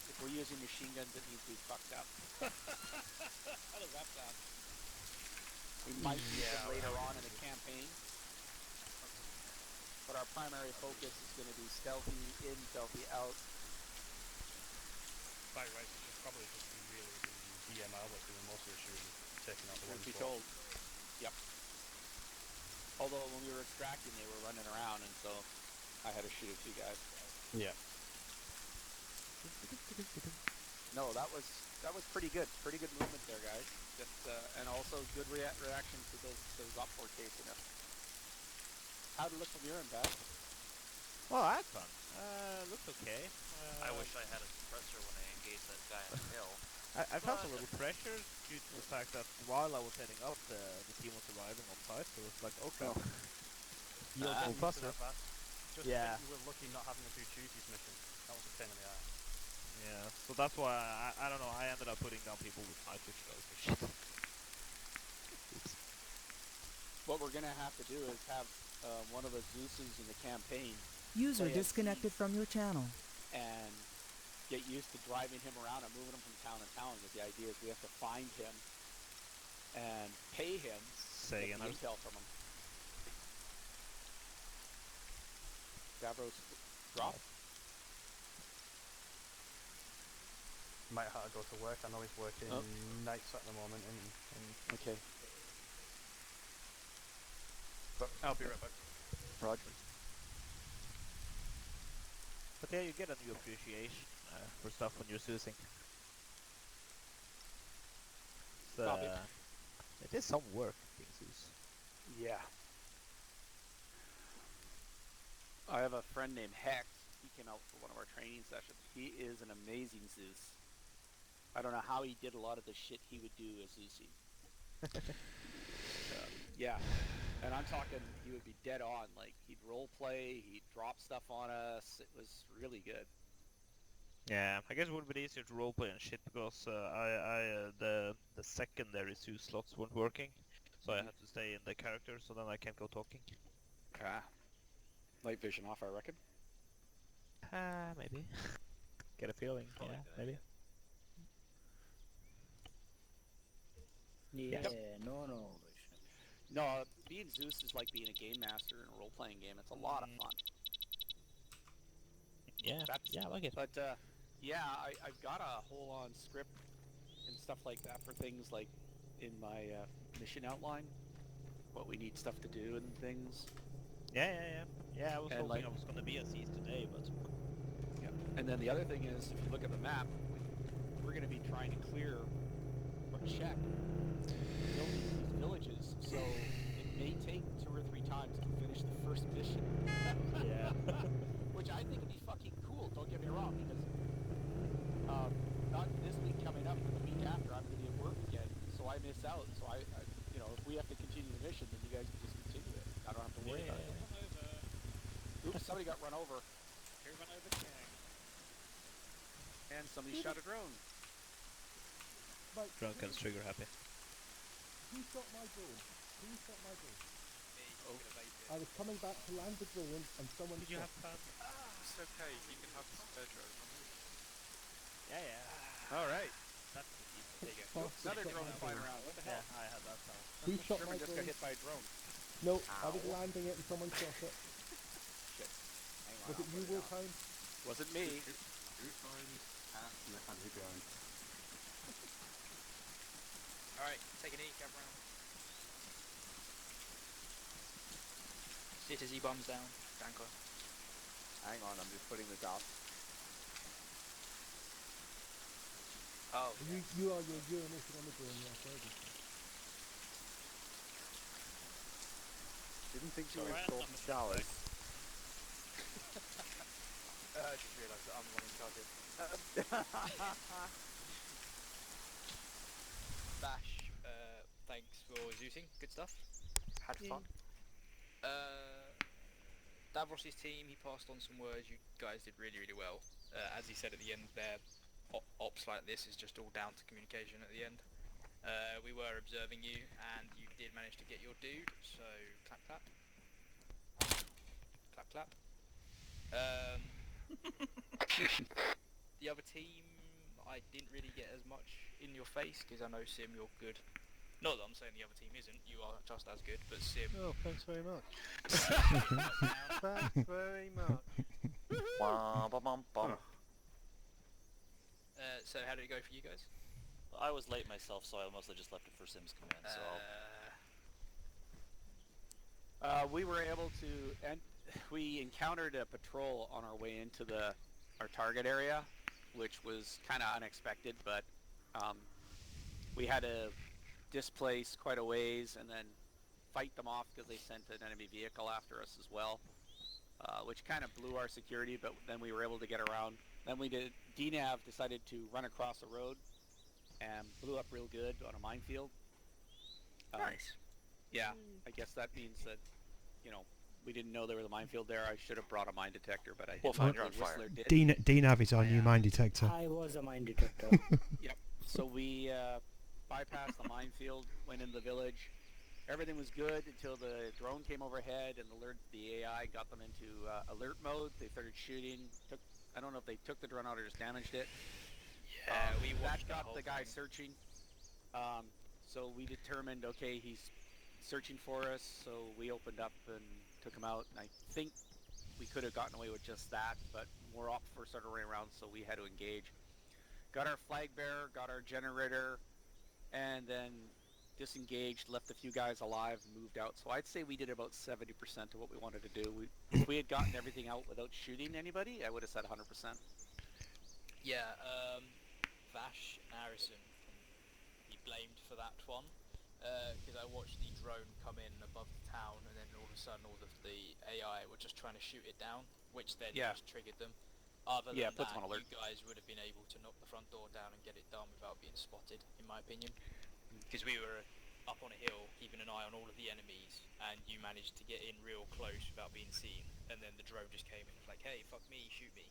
If we're using machine guns, it means we fucked up. How does that sound? We might use them later on in the campaign, but our primary focus is going to be stealthy in, stealthy out. By right, it should probably just be really the DMR was doing most of the shooting, taking out the ones. Truth be told, yep. Although when we were extracting, they were running around, and so I had to shoot a few guys. Yeah. No, that was pretty good. Pretty good movement there, guys. Just and also good reaction to those op-4 chasing us. How'd it look from your end, Pat? Well, I had fun. Looked okay. I wish I had a suppressor when I engaged that guy on the hill. I felt a little pressure due to the fact that while I was heading up, the team was arriving on site, so it was like, okay. You're getting used to that, Vass. Just yeah. you were lucky not having to do duties mission. That was a pain in the ass. Yeah, so that's why I don't know. I ended up putting down people with night vision or shit. What we're gonna have to do is have one of the Zeuses in the campaign. User disconnected from your channel. And get used to driving him around and moving him from town to town. Because the idea is we have to find him and pay him to get intel from him. Davros drop. Might have to go to work. I know he's working nights at the moment. Okay. But I'll be right back. Roger. But yeah, you get a new appreciation for stuff when you're Zeusing. It is some work being Zeus. Yeah. I have a friend named Hex. He came out for one of our training sessions. He is an amazing Zeus. I don't know how he did a lot of the shit he would do as Zeusing. Yeah. And I'm talking, he would be dead on. Like, he'd role play, he'd drop stuff on us. It was really good. Yeah, I guess it would be easier to roleplay and shit because the secondary Zeus slots weren't working, so I had to stay in the character, so then I can't go talking. Light vision off, I reckon. Maybe. Get a feeling. Probably Yeah, maybe. Yeah, Yep. no. No, being Zeus is like being a game master in a role-playing game. It's a lot of fun. Yeah, I like it. But, yeah, I've got a whole-on script and stuff like that for things like in my mission outline, what we need stuff to do and things. Yeah, I was hoping like, I was going to be a Zeus today, but... Yeah. And then the other thing is, if you look at the map, we're going to be trying to clear or check building these villages, so it may take 2 or 3 times to finish the first mission. Yeah. Which I think would be fucking cool, don't get me wrong, because not this week coming up, but the week after I'm going to be at work again, so I miss out. So I you know, if we have to continue the mission, then you guys can just continue it. I don't have to worry about it. Oops, somebody got run over. Here run over Chang. And somebody shot a drone. Drunken's trigger happy. Who shot my drone? Me, Oh. I was coming back to land the drone and someone Did you shot. have It's okay, you can have the spare drone. Yeah. Alright. That's there you go. Another drone flying around. What the hell? Yeah, I had that sound. Who shot Sherman my just drone? got hit by a drone. No, I was landing it and someone shot it. Shit. Hang on, Was it you, Wolfheim? Wasn't me. Alright, take an E, cab round. See it as he bombs down. Danko. Hang on, I'm just putting this out. Oh, You are your urination on the ground, yeah, for everything. Didn't think you Sorry. were installed in showers. I just realised that I'm the one in charge here. Bash, thanks for zoosing. Good stuff. Had fun. Davros's team, he passed on some words. You guys did really, really well. As he said at the end there, ops like this is just all down to communication at the end. We were observing you, and you did manage to get your dude, so clap, clap. Clap, clap. The other team, I didn't really get as much in your face, because I know, Sim, you're good. Not that I'm saying the other team isn't, you are just as good, but Sim... Oh, thanks very much. Thanks very much. So how did it go for you guys? I was late myself, so I mostly just left it for Sims to come in, so we were able to... we encountered a patrol on our way into our target area, which was kind of unexpected, but we had to displace quite a ways and then fight them off because they sent an enemy vehicle after us as well, which kind of blew our security, but then we were able to get around. Then DNAV decided to run across the road and blew up real good on a minefield. Nice. Yeah, I guess that means that, we didn't know there was a minefield there. I should have brought a mine detector, but I didn't. We'll find you're on fire. DNAV is our new mine detector. I was a mine detector. Yep. So we bypassed the minefield, went into the village. Everything was good until the drone came overhead and the AI got them into alert mode. They started shooting. I don't know if they took the drone out or just damaged it. Yeah, we watched that got the guy searching. So we determined, okay, he's searching for us. So we opened up and took him out. And I think we could have gotten away with just that, but more op first started running around, so we had to engage. Got our flag bearer, got our generator, and then disengaged, left a few guys alive, and moved out. So I'd say we did about 70% of what we wanted to do. If we had gotten everything out without shooting anybody, I would have said 100%. Yeah, Vash and Harrison can be blamed for that one, because I watched the drone come in above the town, and then all of a sudden all of the AI were just trying to shoot it down, which then just triggered them. Other than puts that, them on alert. you guys would have been able to knock the front door down and get it done without being spotted, in my opinion. Because we were up on a hill, keeping an eye on all of the enemies, and you managed to get in real close without being seen, and then the drone just came in and was like, hey, fuck me, shoot me.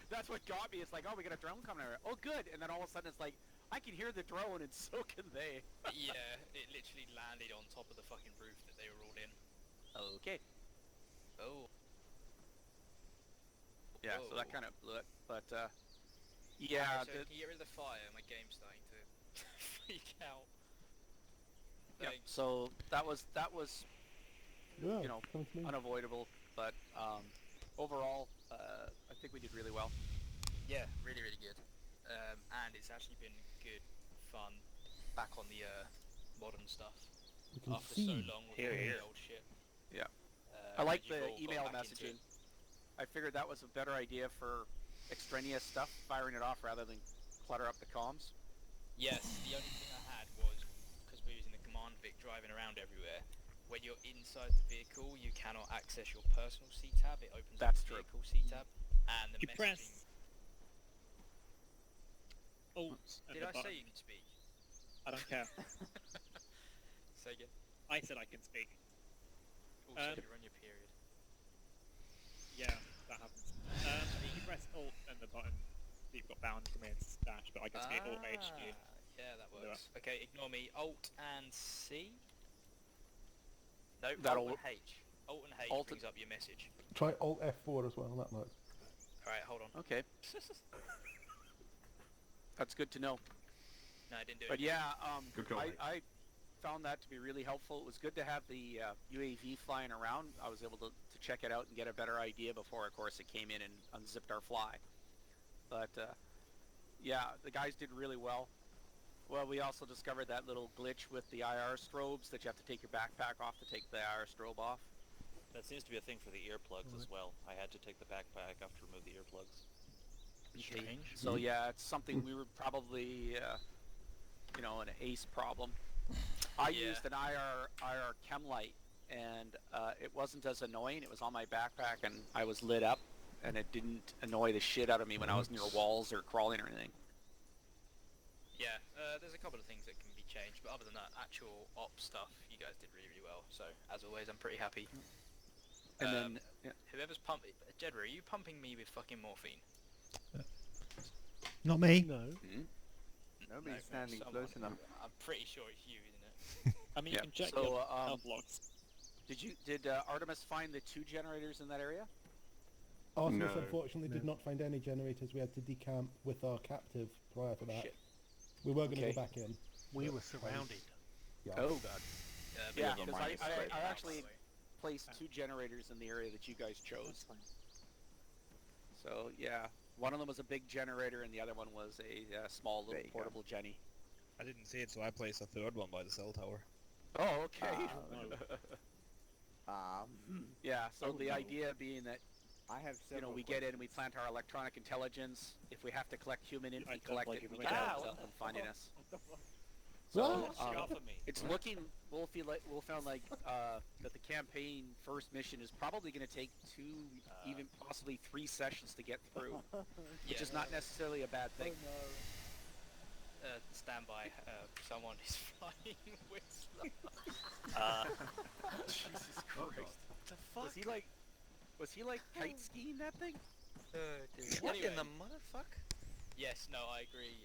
That's what got me. It's like, oh, we got a drone coming over. Oh, good. And then all of a sudden it's like, I can hear the drone, and so can they. Yeah, it literally landed on top of the fucking roof that they were all in. Okay. Oh. Yeah, so that kind of blew it, but yeah. So can you get rid of the fire? My game's starting to freak out. Yeah. So that was unavoidable, but overall, I think we did really well. Yeah, really, really good. And it's actually been good fun back on the modern stuff after so long with the old shit. Yeah. I like the email messaging. I figured that was a better idea for extraneous stuff, firing it off rather than clutter up the comms. Yes, the only thing I had was, because we were using the command Vic driving around everywhere, when you're inside the vehicle, you cannot access your personal C-tab. It opens up the vehicle C-tab, and the messaging... Did I say you can speak? I don't care. Say again. I said I can speak. Also, you're on your period. Yeah, that happens. You press Alt and the button that you've got bound for me it's dash, but I can speak Alt HQ. Yeah, that works. Okay, ignore me. Alt and C? No, That'll Alt and H. Alt and H brings up your message. Try Alt F4 as well, that works. Alright, hold on. Okay. That's good to know. No, I didn't do it. But yeah, Good call, mate. I found that to be really helpful. It was good to have the UAV flying around. I was able to check it out and get a better idea before, of course, it came in and unzipped our fly. But yeah, the guys did really well. Well, we also discovered that little glitch with the IR strobes that you have to take your backpack off to take the IR strobe off. That seems to be a thing for the earplugs as well. I had to take the backpack off to remove the earplugs. Strange. So yeah, it's something we were probably, you know, an ace problem. I used an IR chem light, and it wasn't as annoying. It was on my backpack, and I was lit up, and it didn't annoy the shit out of me when I was near walls or crawling or anything. Yeah, there's a couple of things that can be changed, but other than that, actual op stuff, you guys did really, really well. So as always, I'm pretty happy. And then whoever's pumping, Jedra, are you pumping me with fucking morphine? Not me. No. Nobody's standing close enough. I'm pretty sure it's you, isn't it? I mean, you can check so, your health logs. Did Artemis find the 2 generators in that area? Artemis unfortunately did not find any generators. We had to decamp with our captive prior to that. Shit. We were going to go back in. We were surrounded. Yeah. Oh god. Yeah, because right I actually placed 2 generators in the area that you guys chose. So yeah, one of them was a big generator, and the other one was a small little portable Jenny. I didn't see it, so I placed a third one by the cell tower. Oh, okay. Yeah, so the no. idea being that, I have you know, we get in, we plant our electronic intelligence. If we have to collect human info, we collect it, we get out without them finding us. So it's looking, we'll found like that the campaign first mission is probably going to take 2, even possibly 3 sessions to get through, which is not necessarily a bad thing. Stand by. Someone is flying Whistler. Jesus Christ! What the fuck? Was he like kite skiing that thing? What in the motherfuck? Yes, no, I agree.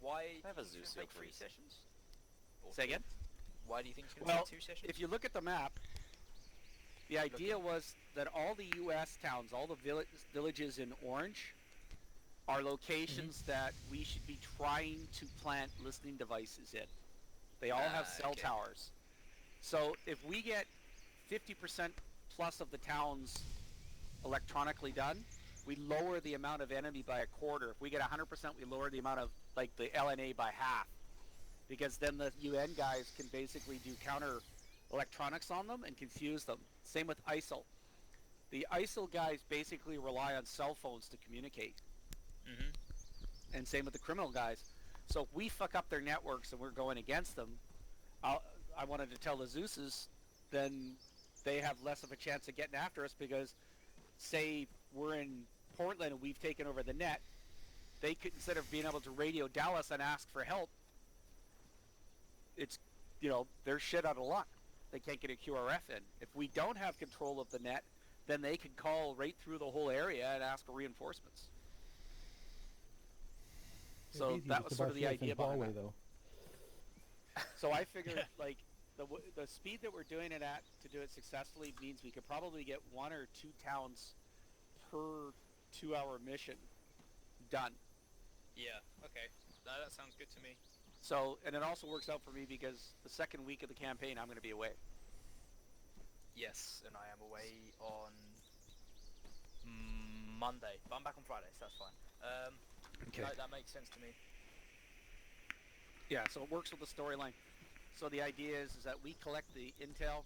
Why have a do you think it's Zeus gonna take here, 3 please. sessions? Say again? Why do you think it's going to take 2 sessions? If you look at the map, the idea was that all the U.S. towns, all the villages in orange, are locations that we should be trying to plant listening devices in. They all have cell towers. So if we get 50% plus of the towns electronically done, we lower the amount of enemy by a quarter. If we get 100%, we lower the amount of, like, the LNA by half. Because then the UN guys can basically do counter electronics on them and confuse them. Same with ISiL. The ISiL guys basically rely on cell phones to communicate. And same with the criminal guys. So if we fuck up their networks and we're going against them, I wanted to tell the Zeuses, then they have less of a chance of getting after us because, say we're in Portland and we've taken over the net, they could, instead of being able to radio Dallas and ask for help, it's, you know, they're shit out of luck. They can't get a QRF in. If we don't have control of the net, then they can call right through the whole area and ask for reinforcements. So that was sort of the idea behind it. So I figured, like, the speed that we're doing it at to do it successfully means we could probably get 1 or 2 towns per 2-hour mission done. Yeah, okay. That sounds good to me. So, and it also works out for me because the second week of the campaign I'm going to be away. Yes, and I am away on Monday, but I'm back on Friday, so that's fine. Okay. That makes sense to me. Yeah, so it works with the storyline. So the idea is that we collect the intel,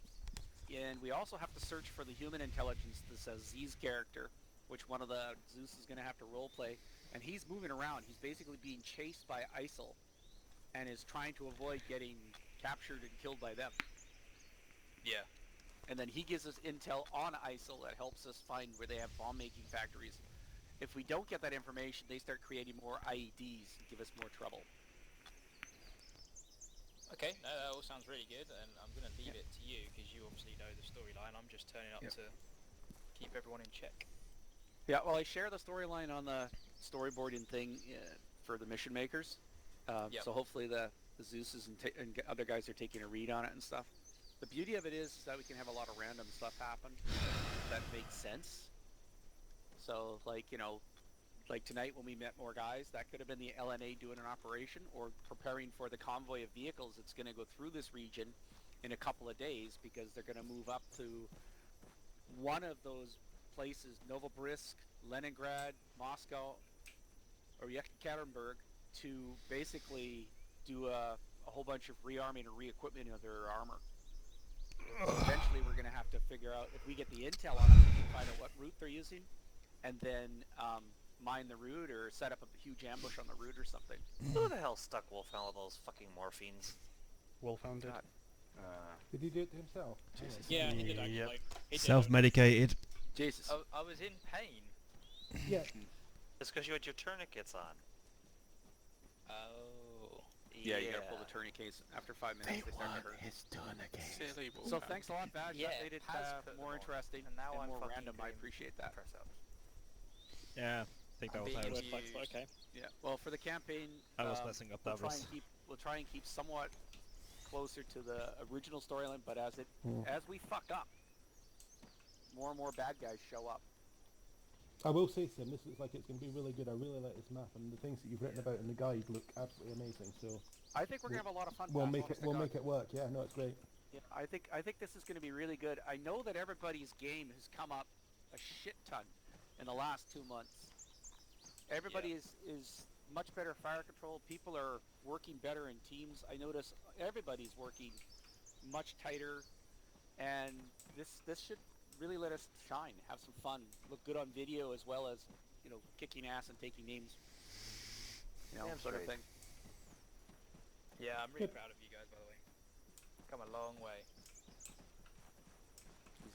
and we also have to search for the human intelligence. This is Z's character, which one of the Zeus is going to have to roleplay, and he's moving around. He's basically being chased by ISiL, and is trying to avoid getting captured and killed by them. Yeah. And then he gives us intel on ISiL that helps us find where they have bomb-making factories. If we don't get that information, they start creating more IEDs and give us more trouble. Okay, no, that all sounds really good, and I'm going to leave it to you, because you obviously know the storyline. I'm just turning up to keep everyone in check. Yeah, well, I share the storyline on the storyboarding thing for the mission makers. So hopefully the Zeuses and other guys are taking a read on it and stuff. The beauty of it is that we can have a lot of random stuff happen that makes sense. So, like, you know, like tonight when we met more guys, that could have been the LNA doing an operation or preparing for the convoy of vehicles that's going to go through this region in a couple of days, because they're going to move up to one of those places, Novosibirsk, Leningrad, Moscow, or Yekaterinburg, to basically do a whole bunch of rearming or re-equipment of their armor. So eventually we're going to have to figure out, if we get the intel on it, we can find out what route they're using, and then mine the route or set up a huge ambush on the route or something. Who the hell stuck Wolfhound with those fucking morphines? Wolfhound did. Did he do it to himself? Jesus. Yeah, he did actually. He did Self-medicated. Jesus. I was in pain. Yeah. It's because you had your tourniquets on. Oh. Yeah, you gotta pull the tourniquets. After 5 minutes, they start to hurt. His tourniquet. Silly So thanks a lot, Badge. Yeah, that made it more interesting and now I'm more fucking random. I doing appreciate that. press ups. Yeah, I think that was being Iris. used. Okay. Yeah. Well, for the campaign, I was messing up we'll Davros. try and keep somewhat closer to the original storyline. But as we fuck up, more and more bad guys show up. I will say, Sim, this looks like it's going to be really good. I really like this map, and the things that you've written about in the guide look absolutely amazing. So I think we're gonna have a lot of fun. We'll make it work. Yeah, no, it's great. Yeah, I think this is gonna be really good. I know that everybody's game has come up a shit ton in the last 2 months. Everybody is much better fire control. People are working better in teams. I notice everybody's working much tighter, and this should really let us shine, have some fun, look good on video as well as, you know, kicking ass and taking names, you know, sort of thing. Yeah, I'm really proud of you guys, by the way. Come a long way.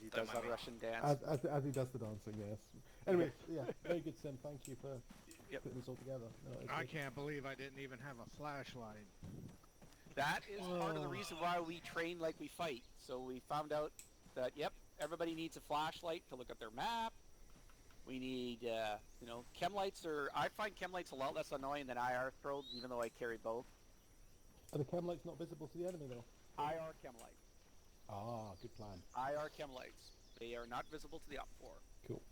He does that Russian dance. As he does the dancing, yes. Anyway, yeah, very good, Sim. Thank you for putting this all together. No, I can't believe I didn't even have a flashlight. That is part of the reason why we train like we fight. So we found out that, everybody needs a flashlight to look at their map. We need, you know, chem lights I find chem lights a lot less annoying than IR throws, even though I carry both. Are the chem lights not visible to the enemy, though? IR chem lights. Ah, good plan. IR chem lights. They are not visible to the op 4. Cool.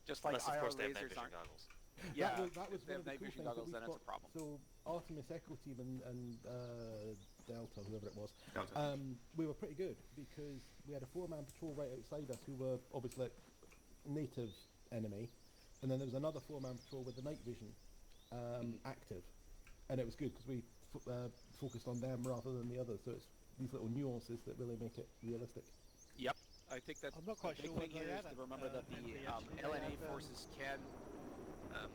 Just like Unless, of IR course, they have night lasers vision aren't. goggles. Yeah, that was if they have one of the night cool vision things that goggles, we then it's a thought- problem. So Artemis Echo Team and Delta, whoever it was, Delta. we were pretty good because we had a 4-man patrol right outside us who were obviously native enemy, and then there was another 4-man patrol with the night vision active, and it was good because we focused on them rather than the others. So it's these little nuances that really make it realistic. Yep, I think that's I'm not quite the sure big what thing they here is had to remember that the LNA forces can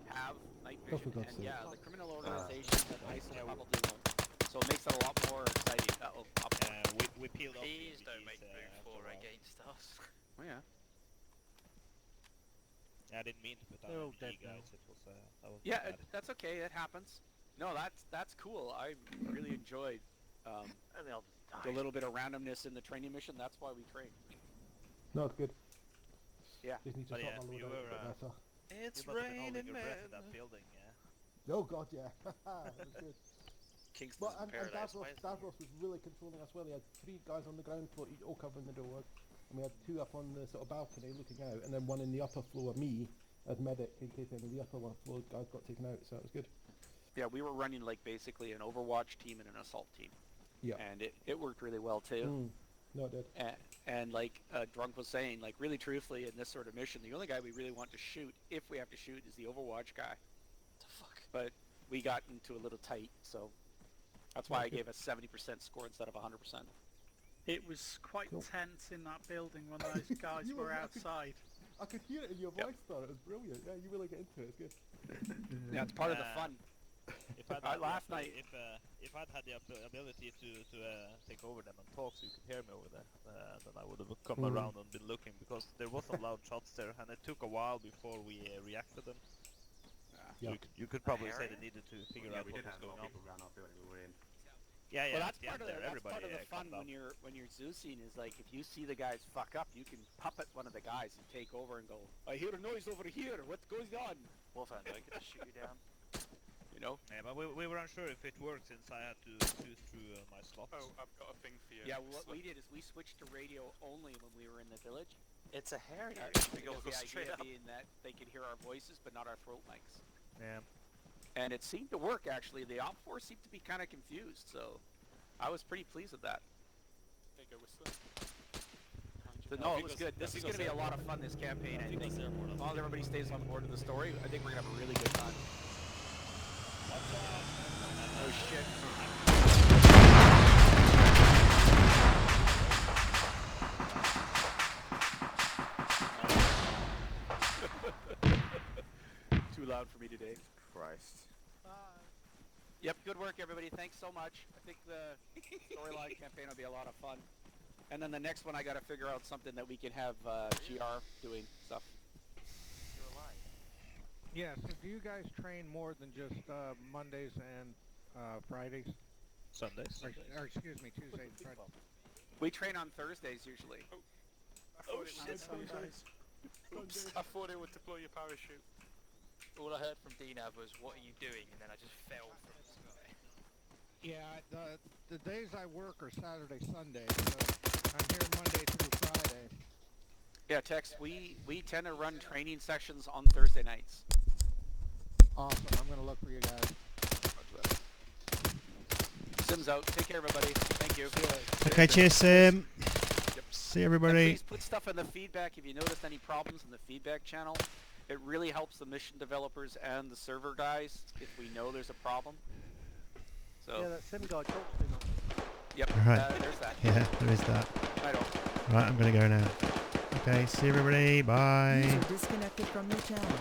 have night Oh, for vision, God's and sake. the criminal organization and ISiL probably won't. So it makes it a lot more exciting. We peeled off. Please the don't RPGs, make move after a for while. against us. Oh, yeah. I didn't mean to put down They're all RPG, dead now. guys. It was that was Yeah, bad. that's okay. It happens. No, that's cool. I really enjoyed And they'll just die. the little bit of randomness in the training mission. That's why we train. No, it's good. Yeah. Just need to But sort yeah, my load you out a were, bit better. It's You must have been holding raining, your breath in man. that building, yeah. Oh God, yeah. That was good. Kingston's But and paradise. Davros was really controlling us well. He had 3 guys on the ground floor, all covering the door, and we had 2 up on the sort of balcony looking out, and then 1 in the upper floor, me as medic, in case any of the upper floor guys got taken out. So it was good. Yeah, we were running like basically an Overwatch team and an assault team. Yeah. And it worked really well too. No, it did. And like Drunk was saying, like really truthfully in this sort of mission, the only guy we really want to shoot, if we have to shoot, is the Overwatch guy. The fuck? But we got into a little tight, so that's why I gave a 70% score instead of 100%. It was quite tense in that building when those guys were outside. I could hear it in your voice, though. It was brilliant. Yeah, you really get into it. It's good. Yeah, it's part of the fun. If I'd had Last the, night, if I'd had the ability to take over them and talk, so you could hear me over there, then I would have come around and been looking, because there was some loud shots there, and it took a while before we reacted them. Yeah. You could probably say they needed to figure out what was going on. Yeah, well, that's part of everybody the fun when you're Zeusing is like if you see the guys fuck up, you can puppet one of the guys and take over and go, I hear a noise over here. What's going on? Wolfhound, do I get to shoot you down? You know? Yeah, but we were unsure if it worked since I had to choose through my slots. Oh, I've got a thing for you. Yeah, what we did is we switched to radio only when we were in the village. It's a Harrier. We go The straight idea up. being that they could hear our voices but not our throat mics. Yeah. And it seemed to work actually. The Op 4 seemed to be kind of confused, so I was pretty pleased with that. There you go, Whistler. So, no, it was good. This is going to be a lot of fun, this campaign, I think. As long as everybody stays on board with the story, I think we're going to have a really good time. Oh, shit. Too loud for me today. Christ. Yep, good work, everybody. Thanks so much. I think the storyline campaign will be a lot of fun. And then the next one, I got to figure out something that we can have GR doing stuff. You're alive. Yeah, so do you guys train more than just Mondays and Fridays? Sundays. Or excuse me, Tuesdays and Fridays. We train on Thursdays usually. Oh shit! I thought it would deploy your parachute. All I heard from DNAV was, "What are you doing?" And then I just fell from the sky. Yeah, the days I work are Saturday, Sunday, so I'm here Monday through Friday. Yeah, Tex, we tend to run training sessions on Thursday nights. Awesome, I'm going to look for you guys. Sim's out. Take care, everybody. Thank you. Okay, cheers, Sim. See everybody. And please put stuff in the feedback if you noticed any problems in the feedback channel. It really helps the mission developers and the server guys if we know there's a problem. So. Yeah, that Sim guy talks too much. Yep. Right. There's that. Yeah, there is that. Right, I'm gonna go now. Okay, see everybody. Bye. User disconnected from your channel.